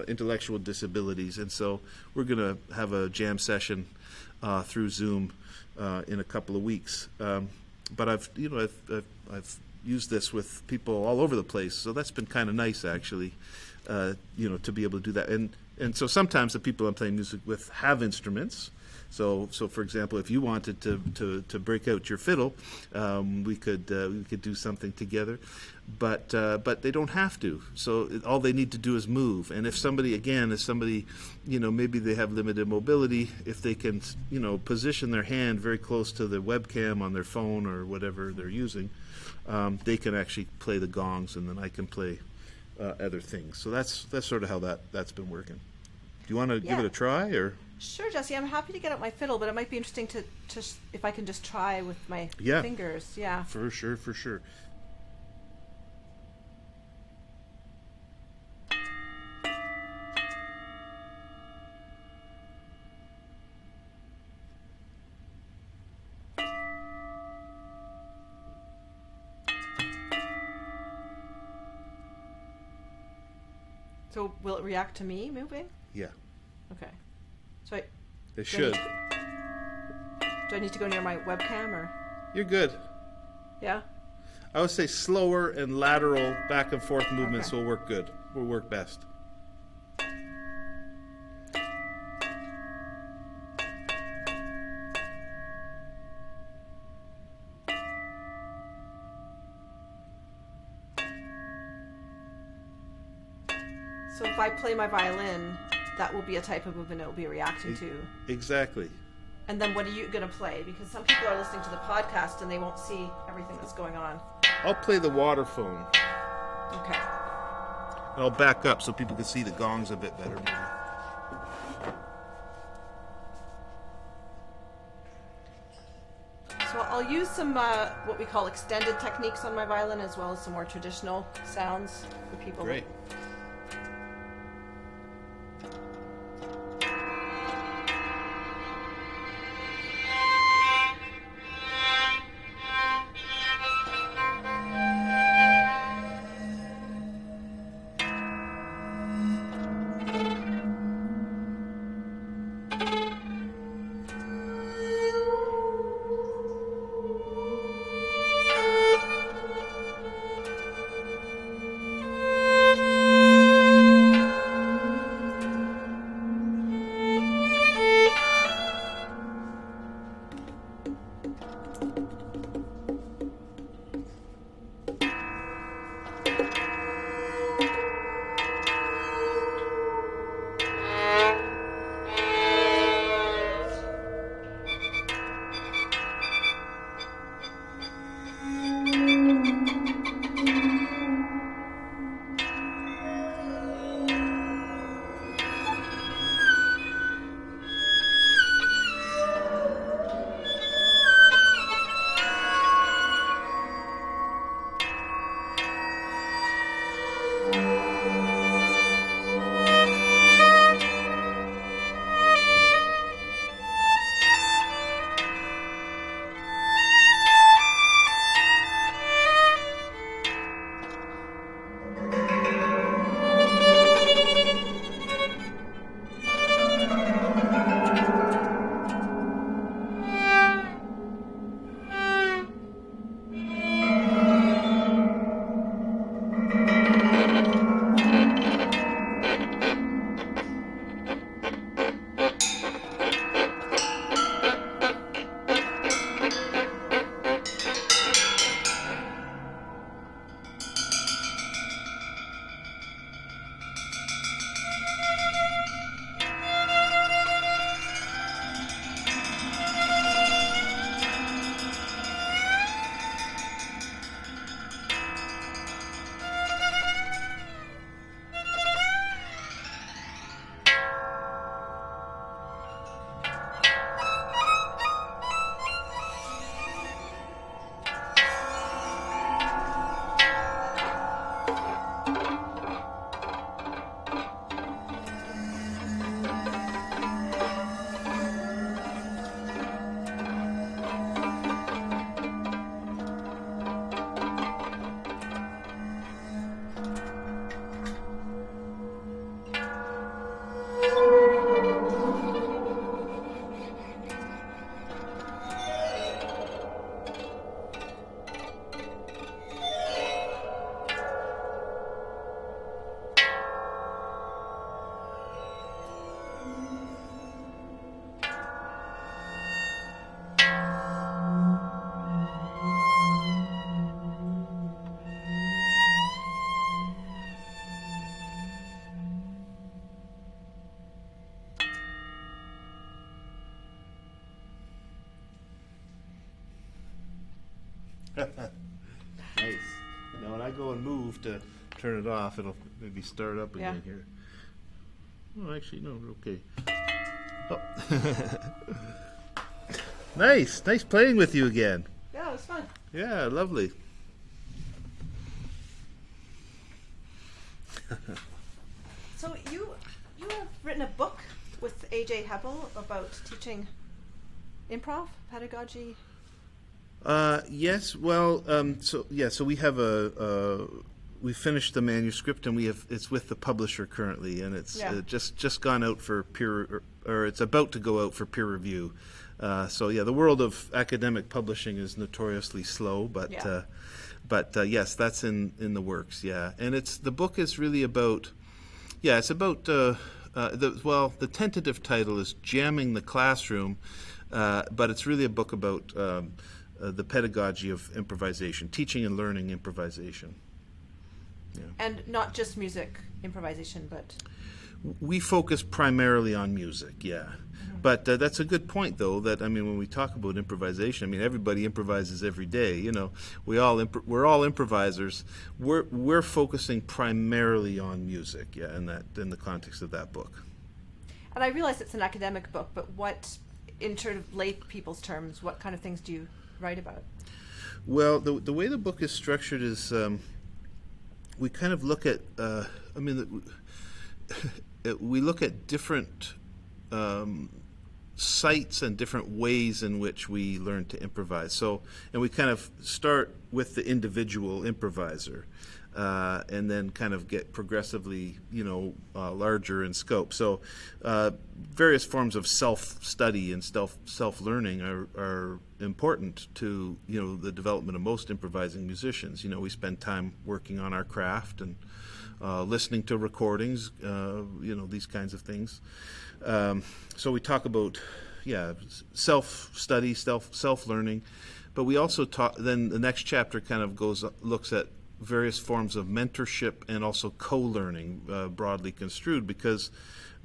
intellectual disabilities, and so we're going to have a jam session through Zoom in a couple of weeks. But I've used this with people all over the place, so that's been kind of nice actually, to be able to do that. And so sometimes the people I'm playing music with have instruments. So for example, if you wanted to break out your fiddle, we could do something together, but they don't have to. So all they need to do is move. And if somebody, maybe they have limited mobility, if they can, position their hand very close to the webcam on their phone or whatever they're using, they can actually play the gongs, and then I can play other things. So that's sort of how that's been working. Do you want to give it a try, or? Sure, Jesse. I'm happy to get out my fiddle, but it might be interesting to if I can just try with my fingers. Yeah. For sure. So will it react to me moving? Yeah. Okay. So It should. Do I need to go near my webcam, or? You're good. Yeah? I would say slower and lateral back and forth movements will work best. So if I play my violin, that will be a type of movement it will be reacting to. Exactly. And then what are you going to play? Because some people are listening to the podcast and they won't see everything that's going on. I'll play the waterphone. Okay. And I'll back up so people can see the gongs a bit better, maybe. So I'll use some what we call extended techniques on my violin, as well as some more traditional sounds for people. Great. move to turn it off, it'll maybe start up again Yeah. here. Oh, actually, no, okay. Oh. Nice playing with you again. Yeah, it was fun. Yeah, lovely. So you have written a book with AJ Heppel about teaching improv pedagogy. Yes. Well, so we have we finished the manuscript, and it's with the publisher currently, and it's just gone out for peer, or it's about to go out for peer review. So the world of academic publishing is notoriously slow, but yes, that's in the works. Yeah, and the book is really about, it's about the tentative title is Jamming the Classroom, but it's really a book about the pedagogy of improvisation, teaching and learning improvisation. Yeah. And not just music improvisation, but we focus primarily on music, yeah. But that's a good point, though. That when we talk about improvisation, everybody improvises every day. You know, we're all improvisers. We're focusing primarily on music, yeah, in the context of that book. And I realize it's an academic book, but what, in sort of lay people's terms, what kind of things do you write about? Well, the way the book is structured is we kind of look at. We look at different sites and different ways in which we learn to improvise. So, and we kind of start with the individual improviser, and then kind of get progressively, larger in scope. So, various forms of self-study and self-learning are important to the development of most improvising musicians. We spend time working on our craft and listening to recordings, these kinds of things. So we talk about, self-study, self-learning, but we also talk. Then the next chapter kind of looks at various forms of mentorship and also co-learning, broadly construed, because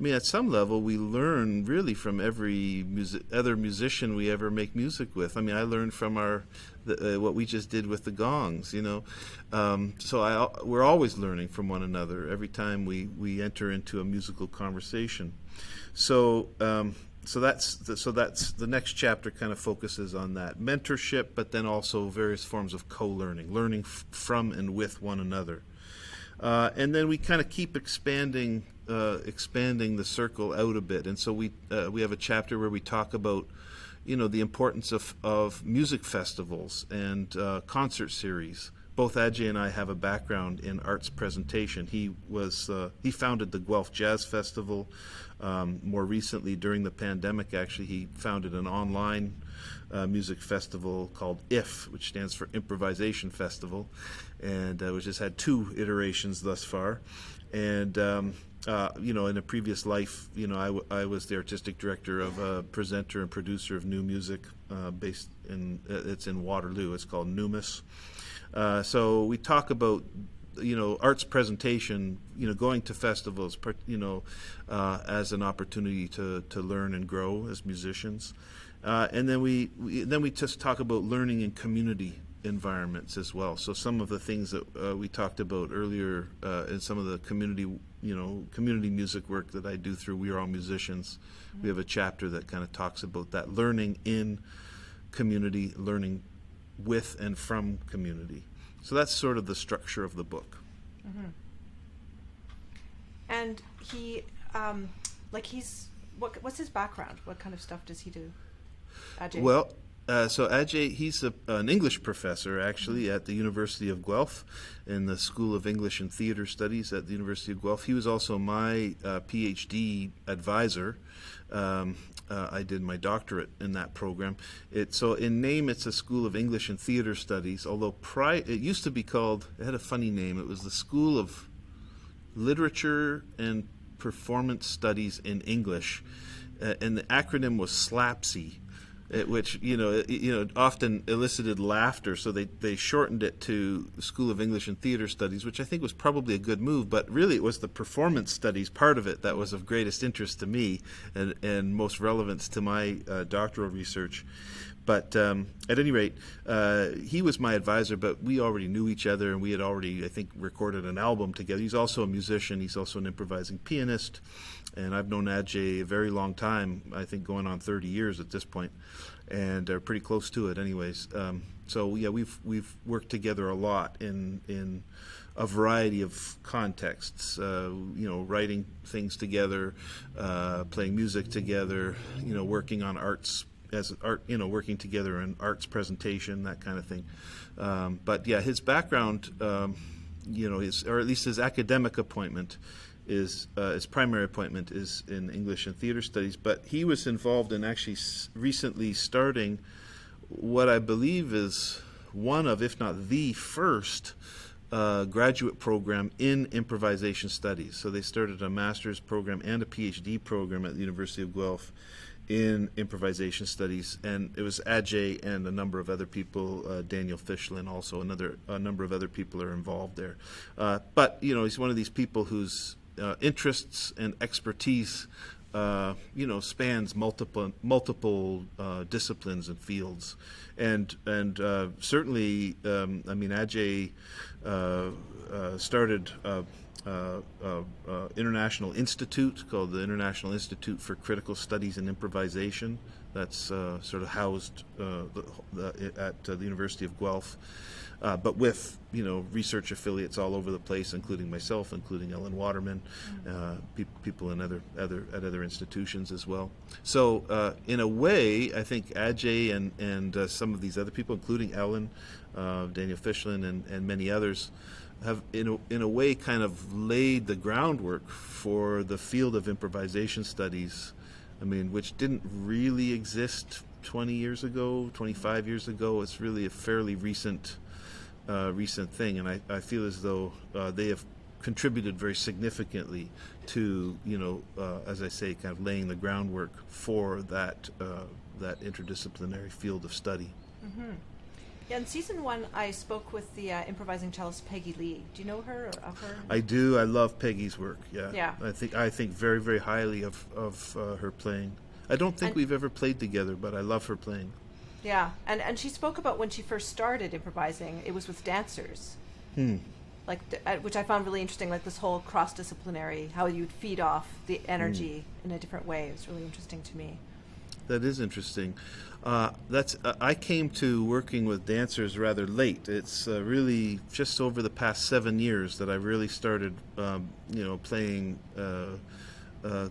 at some level we learn really from every other musician we ever make music with. I learned from what we just did with the gongs, so we're always learning from one another every time we enter into a musical conversation. So that's the next chapter kind of focuses on that mentorship, but then also various forms of learning from and with one another. And then we kind of keep expanding the circle out a bit. And so we have a chapter where we talk about, the importance of music festivals and concert series. Both Ajay and I have a background in arts presentation. He founded the Guelph Jazz Festival. More recently, during the pandemic, actually, he founded an online music festival called IF, which stands for Improvisation Festival, and which has had 2 iterations thus far. And in a previous life, I was the artistic director of a presenter and producer of new music based it's in Waterloo. It's called Numis. So we talk about arts presentation, going to festivals, as an opportunity to learn and grow as musicians, and then we just talk about learning in community environments as well. So some of the things that we talked about earlier in some of the community music work that I do through We Are All Musicians, we have a chapter that kind of talks about that learning in community, learning with and from community. So that's sort of the structure of the book. Mm-hmm. And he, what's his background? What kind of stuff does he do, Ajay? Well, so Ajay, he's an English professor, actually, at the University of Guelph, in the School of English and Theatre Studies at the University of Guelph. He was also my PhD advisor. I did my doctorate in that program. So in name, it's a School of English and Theatre Studies, although it used to be called, it had a funny name, it was the School of Literature and Performance Studies in English, and the acronym was SLAPSI, which often elicited laughter, so they shortened it to the School of English and Theatre Studies, which I think was probably a good move, but really it was the performance studies part of it that was of greatest interest to me and most relevance to my doctoral research. But at any rate, he was my advisor, but we already knew each other, and we had already, I think, recorded an album together. He's also a musician. He's also an improvising pianist, and I've known Ajay a very long time, I think going on 30 years at this point, and are pretty close to it anyways. So yeah, we've worked together a lot in a variety of contexts, writing things together, playing music together, working on arts as art, working together in arts presentation, that kind of thing. But yeah, his background, or at least his academic appointment his primary appointment is in English and Theater Studies, but he was involved in actually recently starting what I believe is one of, if not the first, graduate program in improvisation studies. So they started a master's program and a PhD program at the University of Guelph in improvisation studies, and it was Ajay and a number of other people, Daniel Fishlin also, a number of other people are involved there. But he's one of these people whose interests and expertise spans multiple disciplines and fields, and certainly, Ajay started international institute called the International Institute for Critical Studies in Improvisation. That's sort of housed at the University of Guelph, but with research affiliates all over the place, including myself, including Ellen Waterman, people in other institutions as well. So in a way, I think Ajay and some of these other people, including Ellen, Daniel Fishlin, and many others, have in a way kind of laid the groundwork for the field of improvisation studies, which didn't really exist 20 years ago, 25 years ago. It's really a fairly recent thing, and I feel as though they have contributed very significantly to, as I say, kind of laying the groundwork for that interdisciplinary field of study. Mm-hmm. Yeah, in season 1, I spoke with the improvising cellist Peggy Lee. Do you know her or of her? I do. I love Peggy's work. Yeah. Yeah. I think very, very highly of her playing. I don't think we've ever played together, but I love her playing. Yeah, and she spoke about when she first started improvising, it was with dancers. Which I found really interesting, like this whole cross-disciplinary, how you'd feed off the energy in a different way. It was really interesting to me. That is interesting. I came to working with dancers rather late. It's really just over the past 7 years that I really started, playing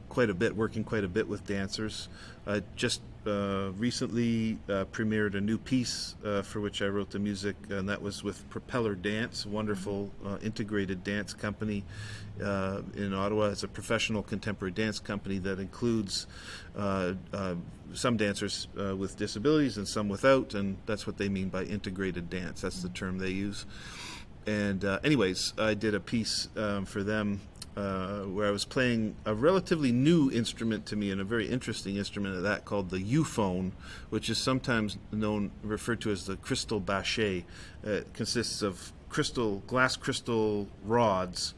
quite a bit, working quite a bit with dancers. I just recently premiered a new piece for which I wrote the music, and that was with Propeller Dance, a wonderful integrated dance company in Ottawa. It's a professional contemporary dance company that includes some dancers with disabilities and some without, and that's what they mean by integrated dance. That's the term they use. And anyways, I did a piece for them where I was playing a relatively new instrument to me, and a very interesting instrument at that, called the euphone, which is sometimes referred to as the crystal bachet. It consists of glass crystal rods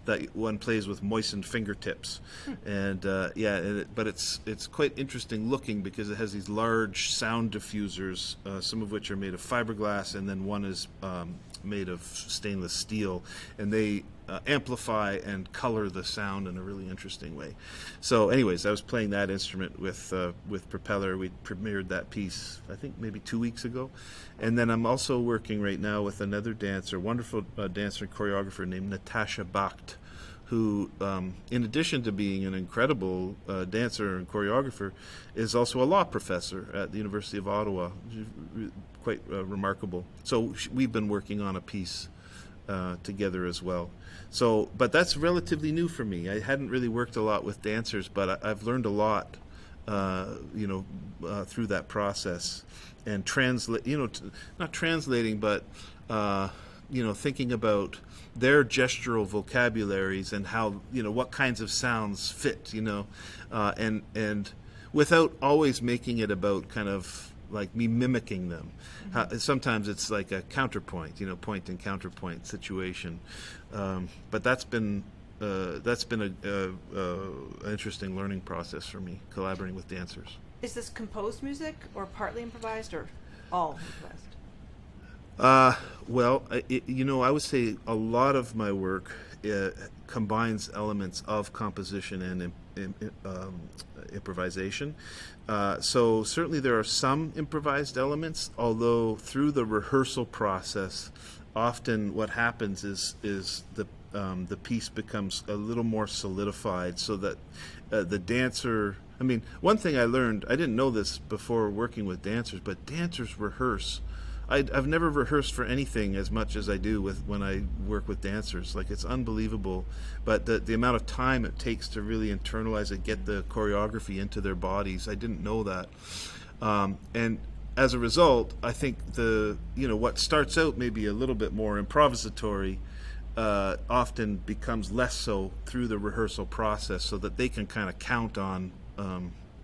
that one plays with moistened fingertips, and but it's quite interesting looking because it has these large sound diffusers, some of which are made of fiberglass, and then one is made of stainless steel, and they amplify and color the sound in a really interesting way. So anyways, I was playing that instrument with Propeller. We premiered that piece, I think maybe 2 weeks ago. And then I'm also working right now with another dancer, wonderful dancer and choreographer named Natasha Bakht, who, in addition to being an incredible dancer and choreographer, is also a law professor at the University of Ottawa. Quite remarkable. So we've been working on a piece together as well. So, but that's relatively new for me. I hadn't really worked a lot with dancers, but I've learned a lot, through that process, and not translating, but thinking about their gestural vocabularies and how what kinds of sounds fit, and without always making it about kind of like me mimicking them. Sometimes it's like a counterpoint, point and counterpoint situation. But that's been an interesting learning process for me, collaborating with dancers. Is this composed music or partly improvised or all improvised? Well, I would say a lot of my work combines elements of composition and improvisation. So certainly there are some improvised elements, although through the rehearsal process, often what happens is the piece becomes a little more solidified, so that the dancer. I mean, one thing I learned, I didn't know this before working with dancers, but dancers rehearse. I've never rehearsed for anything as much as I do when I work with dancers. Like, it's unbelievable. But the amount of time it takes to really internalize it, get the choreography into their bodies, I didn't know that. And as a result, I think what starts out maybe a little bit more improvisatory often becomes less so through the rehearsal process, so that they can kind of count on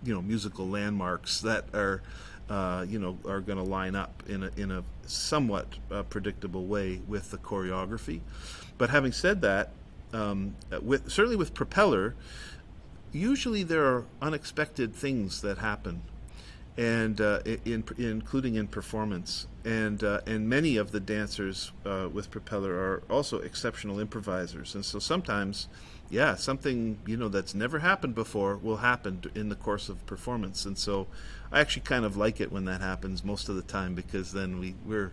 musical landmarks that are going to line up in a somewhat predictable way with the choreography. But having said that, certainly with Propeller, usually there are unexpected things that happen, and including in performance. And many of the dancers with Propeller are also exceptional improvisers, and so sometimes, something that's never happened before will happen in the course of performance. And so I actually kind of like it when that happens most of the time, because then we're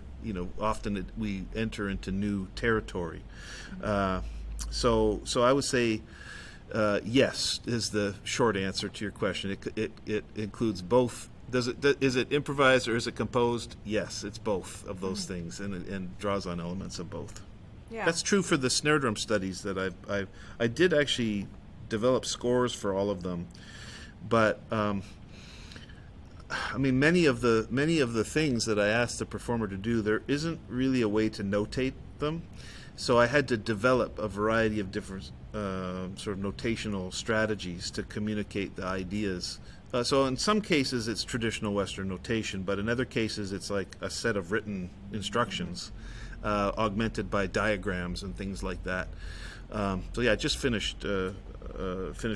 often we enter into new territory. So I would say yes is the short answer to your question. It includes both. Is it improvised or is it composed? Yes, it's both of those things, and draws on elements of both. Yeah. That's true for the snare drum studies that I did actually develop scores for all of them, but many of the things that I asked the performer to do, there isn't really a way to notate them, so I had to develop a variety of different sort of notational strategies to communicate the ideas. So in some cases it's traditional Western notation, but in other cases it's like a set of written instructions. Augmented by diagrams and things like that. I just finished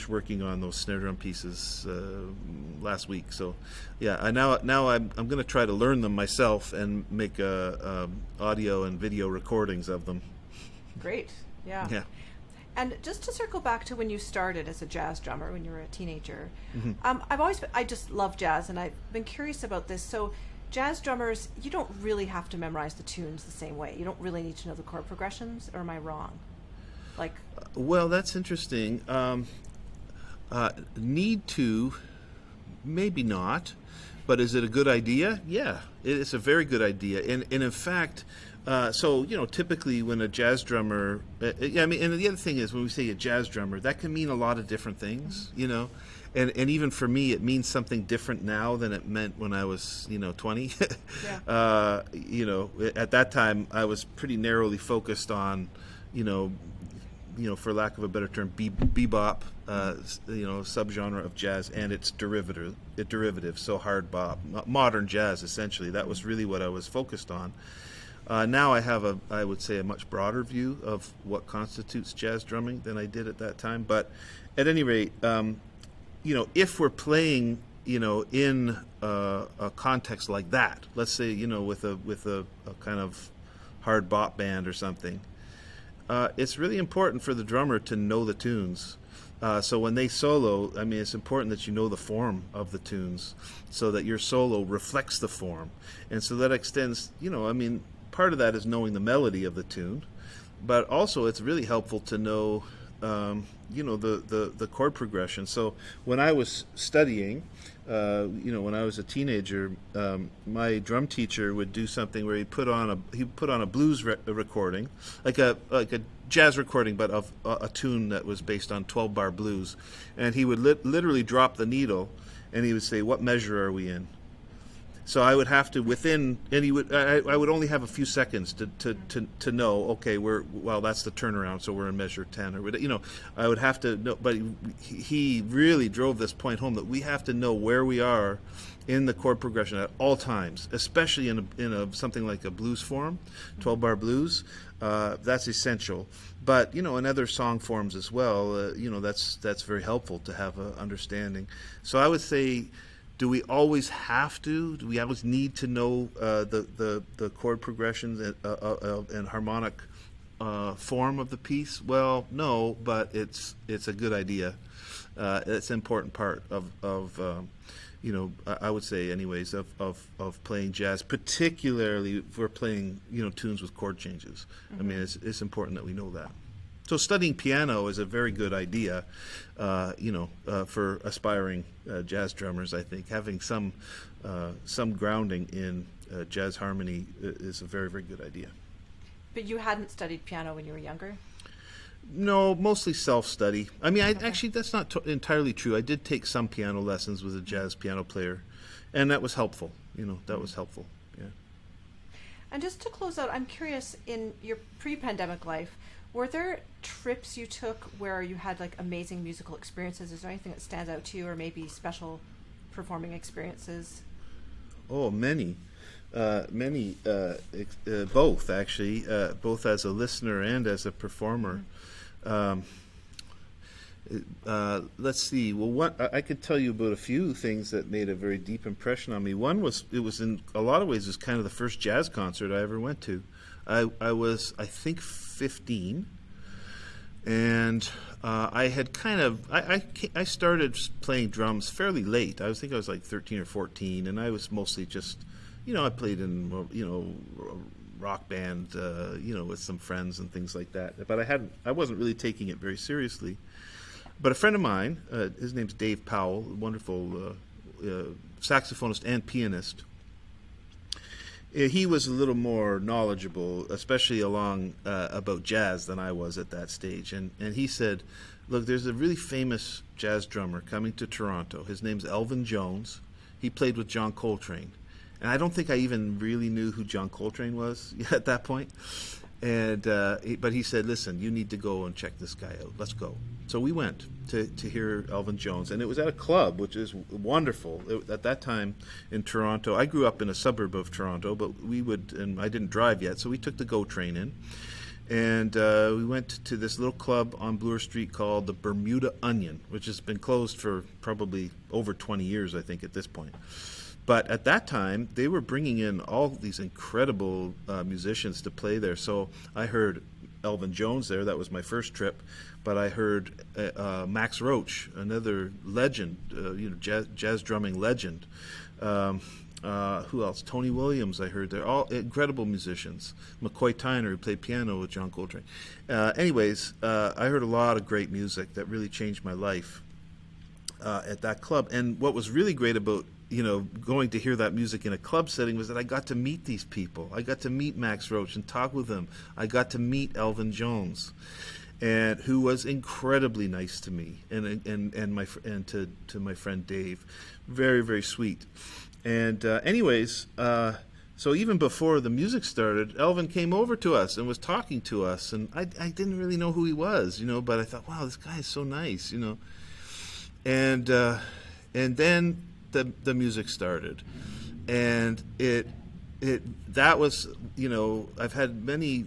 working on those snare drum pieces last week. So now I'm going to try to learn them myself and make audio and video recordings of them. Great. Yeah. And just to circle back to when you started as a jazz drummer, when you were a teenager, I just love jazz, and I've been curious about this. So jazz drummers, you don't really have to memorize the tunes the same way. You don't really need to know the chord progressions, or am I wrong? Well, that's interesting. Need to, maybe not, but is it a good idea? Yeah, it's a very good idea. And in fact, typically when a jazz drummer, and the other thing is, when we say a jazz drummer, that can mean a lot of different things, And even for me, it means something different now than it meant when I was, 20. Yeah. At that time, I was pretty narrowly focused on, for lack of a better term, bebop, subgenre of jazz and its derivative, so hard bop, modern jazz, essentially. That was really what I was focused on. Now I have I would say, a much broader view of what constitutes jazz drumming than I did at that time. But at any rate, if we're playing, in a context like that, let's say, with a kind of hard bop band or something, it's really important for the drummer to know the tunes. So when they solo, it's important that you know the form of the tunes, so that your solo reflects the form. And so that extends, part of that is knowing the melody of the tune, but also it's really helpful to know the chord progression. So when I was studying, when I was a teenager, my drum teacher would do something where he put on a blues recording, like a jazz recording, but of a tune that was based on 12-bar blues, and he would literally drop the needle, and he would say, "What measure are we in?" So I would have to I would only have a few seconds to know, okay, that's the turnaround, so we're in measure 10, or I would have to know. But he really drove this point home, that we have to know where we are in the chord progression at all times, especially in something like a blues form, 12-bar blues. That's essential. But in other song forms as well, that's very helpful to have an understanding. So I would say, Do we always have to? Do we always need to know the chord progressions and harmonic form of the piece? Well, no, but it's a good idea. It's an important part of I would say anyways of playing jazz, particularly if we're playing tunes with chord changes. I mean, it's important that we know that. So studying piano is a very good idea, for aspiring jazz drummers. I think having some grounding in jazz harmony is a very, very good idea. But you hadn't studied piano when you were younger? No, mostly self-study. I mean, actually, that's not entirely true. I did take some piano lessons with a jazz piano player, and that was helpful. That was helpful, yeah. And just to close out, I'm curious, in your pre-pandemic life, were there trips you took where you had like amazing musical experiences? Is there anything that stands out to you, or maybe special performing experiences? Oh, many. Both actually, both as a listener and as a performer. Let's see. Well, I could tell you about a few things that made a very deep impression on me. One was, it was in a lot of ways was kind of the first jazz concert I ever went to. I was, I think, 15, and I had kind of I started playing drums fairly late. I think I was like 13 or 14, and I was mostly just I played in rock band with some friends and things like that. But I wasn't really taking it very seriously. But a friend of mine, his name's Dave Powell, a wonderful saxophonist and pianist. He was a little more knowledgeable, especially about jazz than I was at that stage. And he said, look, there's a really famous jazz drummer coming to Toronto. His name's Elvin Jones. He played with John Coltrane. And I don't think I even really knew who John Coltrane was at that point. And but he said, listen, you need to go and check this guy out. Let's go. So we went to hear Elvin Jones. And it was at a club, which is wonderful. At that time in Toronto, I grew up in a suburb of Toronto, but and I didn't drive yet, so we took the GO train in. And we went to this little club on Bloor Street called the Bermuda Onion, which has been closed for probably over 20 years, I think, at this point. But at that time, they were bringing in all these incredible musicians to play there. So I heard Elvin Jones there. That was my first trip. But I heard Max Roach, another legend, jazz drumming legend. Who else? Tony Williams, I heard there. All incredible musicians. McCoy Tyner, who played piano with John Coltrane. Anyways, I heard a lot of great music that really changed my life at that club. And what was really great about going to hear that music in a club setting was that I got to meet these people. I got to meet Max Roach and talk with them. I got to meet Elvin Jones, and who was incredibly nice to me, and to my friend Dave, very, very sweet. And so even before the music started, Elvin came over to us and was talking to us, and I didn't really know who he was, but I thought, wow, this guy is so nice, and then the music started, and that was I've had many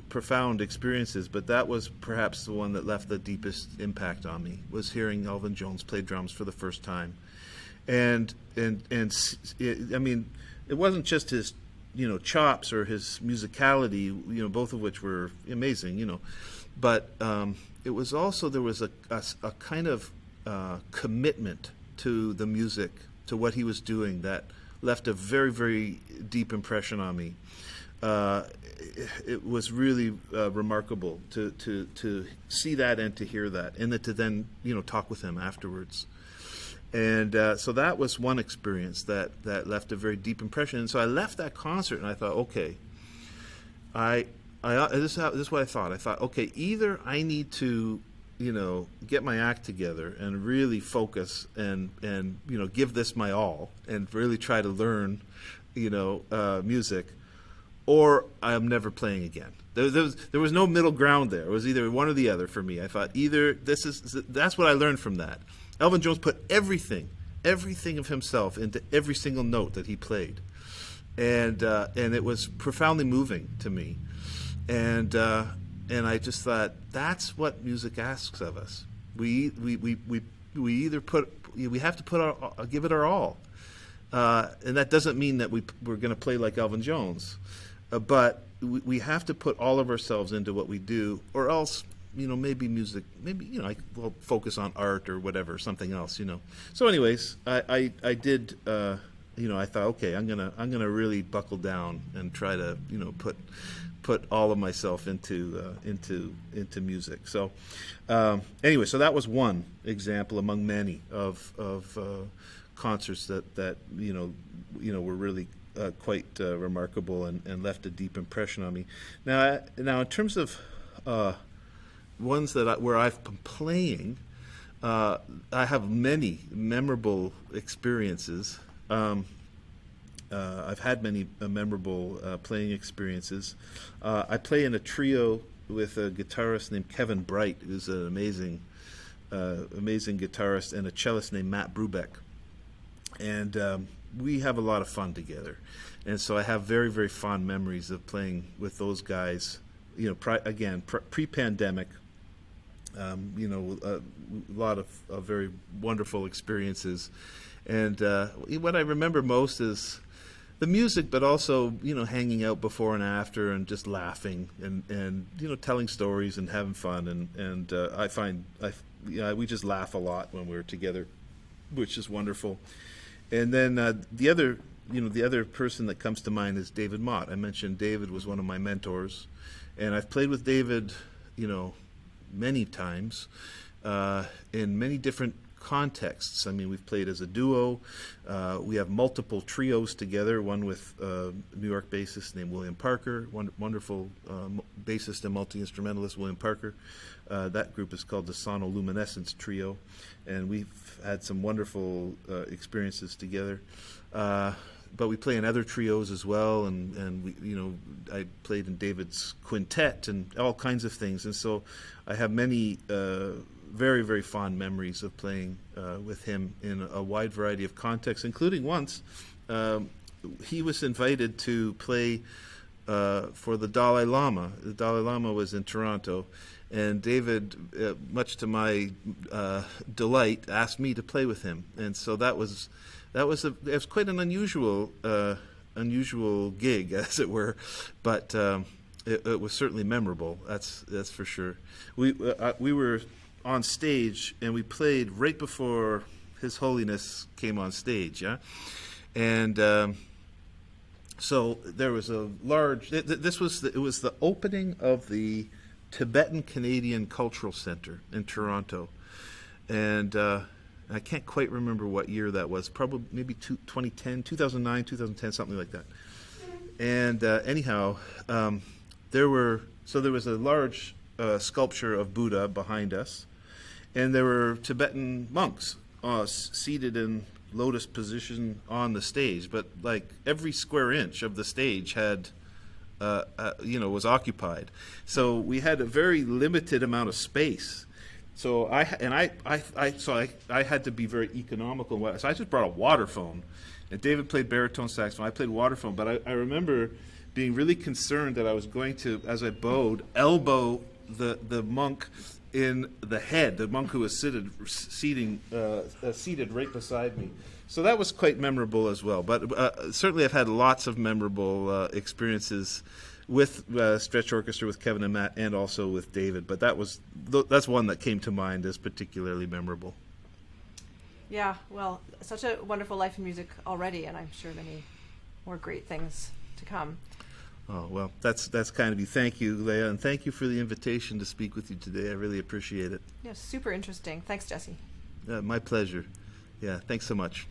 profound experiences, but that was perhaps the one that left the deepest impact on me, was hearing Elvin Jones play drums for the first time. I mean, it wasn't just his chops or his musicality, both of which were amazing, but it was also, there was a kind of commitment to the music, to what he was doing, that left a very, very deep impression on me. It was really remarkable to see that and to hear that, and to then talk with him afterwards. And so that was one experience that left a very deep impression. And so I left that concert and I thought, okay, this is what I thought. I thought, okay, either I need to get my act together and really focus and give this my all and really try to learn music, or I'm never playing again. There was no middle ground there. It was either one or the other for me. I thought either that's what I learned from that. Elvin Jones put everything of himself into every single note that he played, and it was profoundly moving to me, and I just thought, that's what music asks of us. We we have to give it our all, and that doesn't mean that we're going to play like Elvin Jones, but we have to put all of ourselves into what we do, or else maybe music, we'll focus on art or whatever, something else. So anyways, I did. I thought, okay, I'm gonna really buckle down and try to put all of myself into music. So anyway, so that was one example among many of concerts that were really quite remarkable and left a deep impression on me. Now in terms of ones where I've been playing, I have many memorable experiences. I've had many memorable playing experiences. I play in a trio with a guitarist named Kevin Bright, who's an amazing guitarist, and a cellist named Matt Brubeck. And we have a lot of fun together. And so I have very, very fond memories of playing with those guys, pre-pandemic. A lot of very wonderful experiences. And what I remember most is the music, but also, hanging out before and after and just laughing and telling stories and having fun. And I find we just laugh a lot when we're together, which is wonderful. And then the other person that comes to mind is David Mott. I mentioned David was one of my mentors, and I've played with David, many times in many different contexts. I mean, we've played as a duo. We have multiple trios together, one with New York bassist named William Parker, wonderful bassist and multi-instrumentalist William Parker. That group is called the Sonoluminescence Trio, and we've had some wonderful experiences together. But we play in other trios as well, and we, I played in David's quintet and all kinds of things, and so I have many very, very fond memories of playing with him in a wide variety of contexts, including once he was invited to play for the Dalai Lama. The Dalai Lama was in Toronto, and David, much to my delight, asked me to play with him, and so it was quite an unusual gig, as it were, but it was certainly memorable. That's for sure. We were on stage, and we played right before His Holiness came on stage, yeah? And so there was a large... It was the opening of the Tibetan Canadian Cultural Centre in Toronto. And I can't quite remember what year that was, probably maybe 2010, 2009, 2010, something like that. And anyhow, there was a large sculpture of Buddha behind us, and there were Tibetan monks seated in lotus position on the stage, but like every square inch of the stage had was occupied. So we had a very limited amount of space. So I had to be very economical. So I just brought a waterphone, and David played baritone saxophone. I played waterphone, but I remember being really concerned that I was going to, as I bowed, elbow the monk in the head, the monk who was seated right beside me. So that was quite memorable as well. But certainly I've had lots of memorable experiences with Stretch Orchestra, with Kevin and Matt, and also with David. But that's one that came to mind as particularly memorable. Yeah, well, such a wonderful life in music already, and I'm sure many more great things to come. Oh, well, that's kind of you. Thank you, Leah, and thank you for the invitation to speak with you today. I really appreciate it. Yeah, super interesting. Thanks, Jesse. My pleasure. Yeah, thanks so much.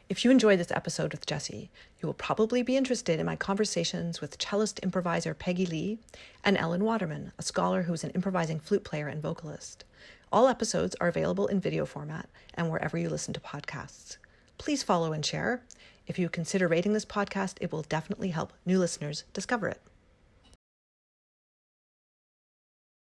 If you enjoyed this episode with Jesse, you will probably be interested in my conversations with cellist improviser Peggy Lee and Ellen Waterman, a scholar who is an improvising flute player and vocalist. All episodes are available in video format and wherever you listen to podcasts. Please follow and share. If you consider rating this podcast, it will definitely help new listeners discover it.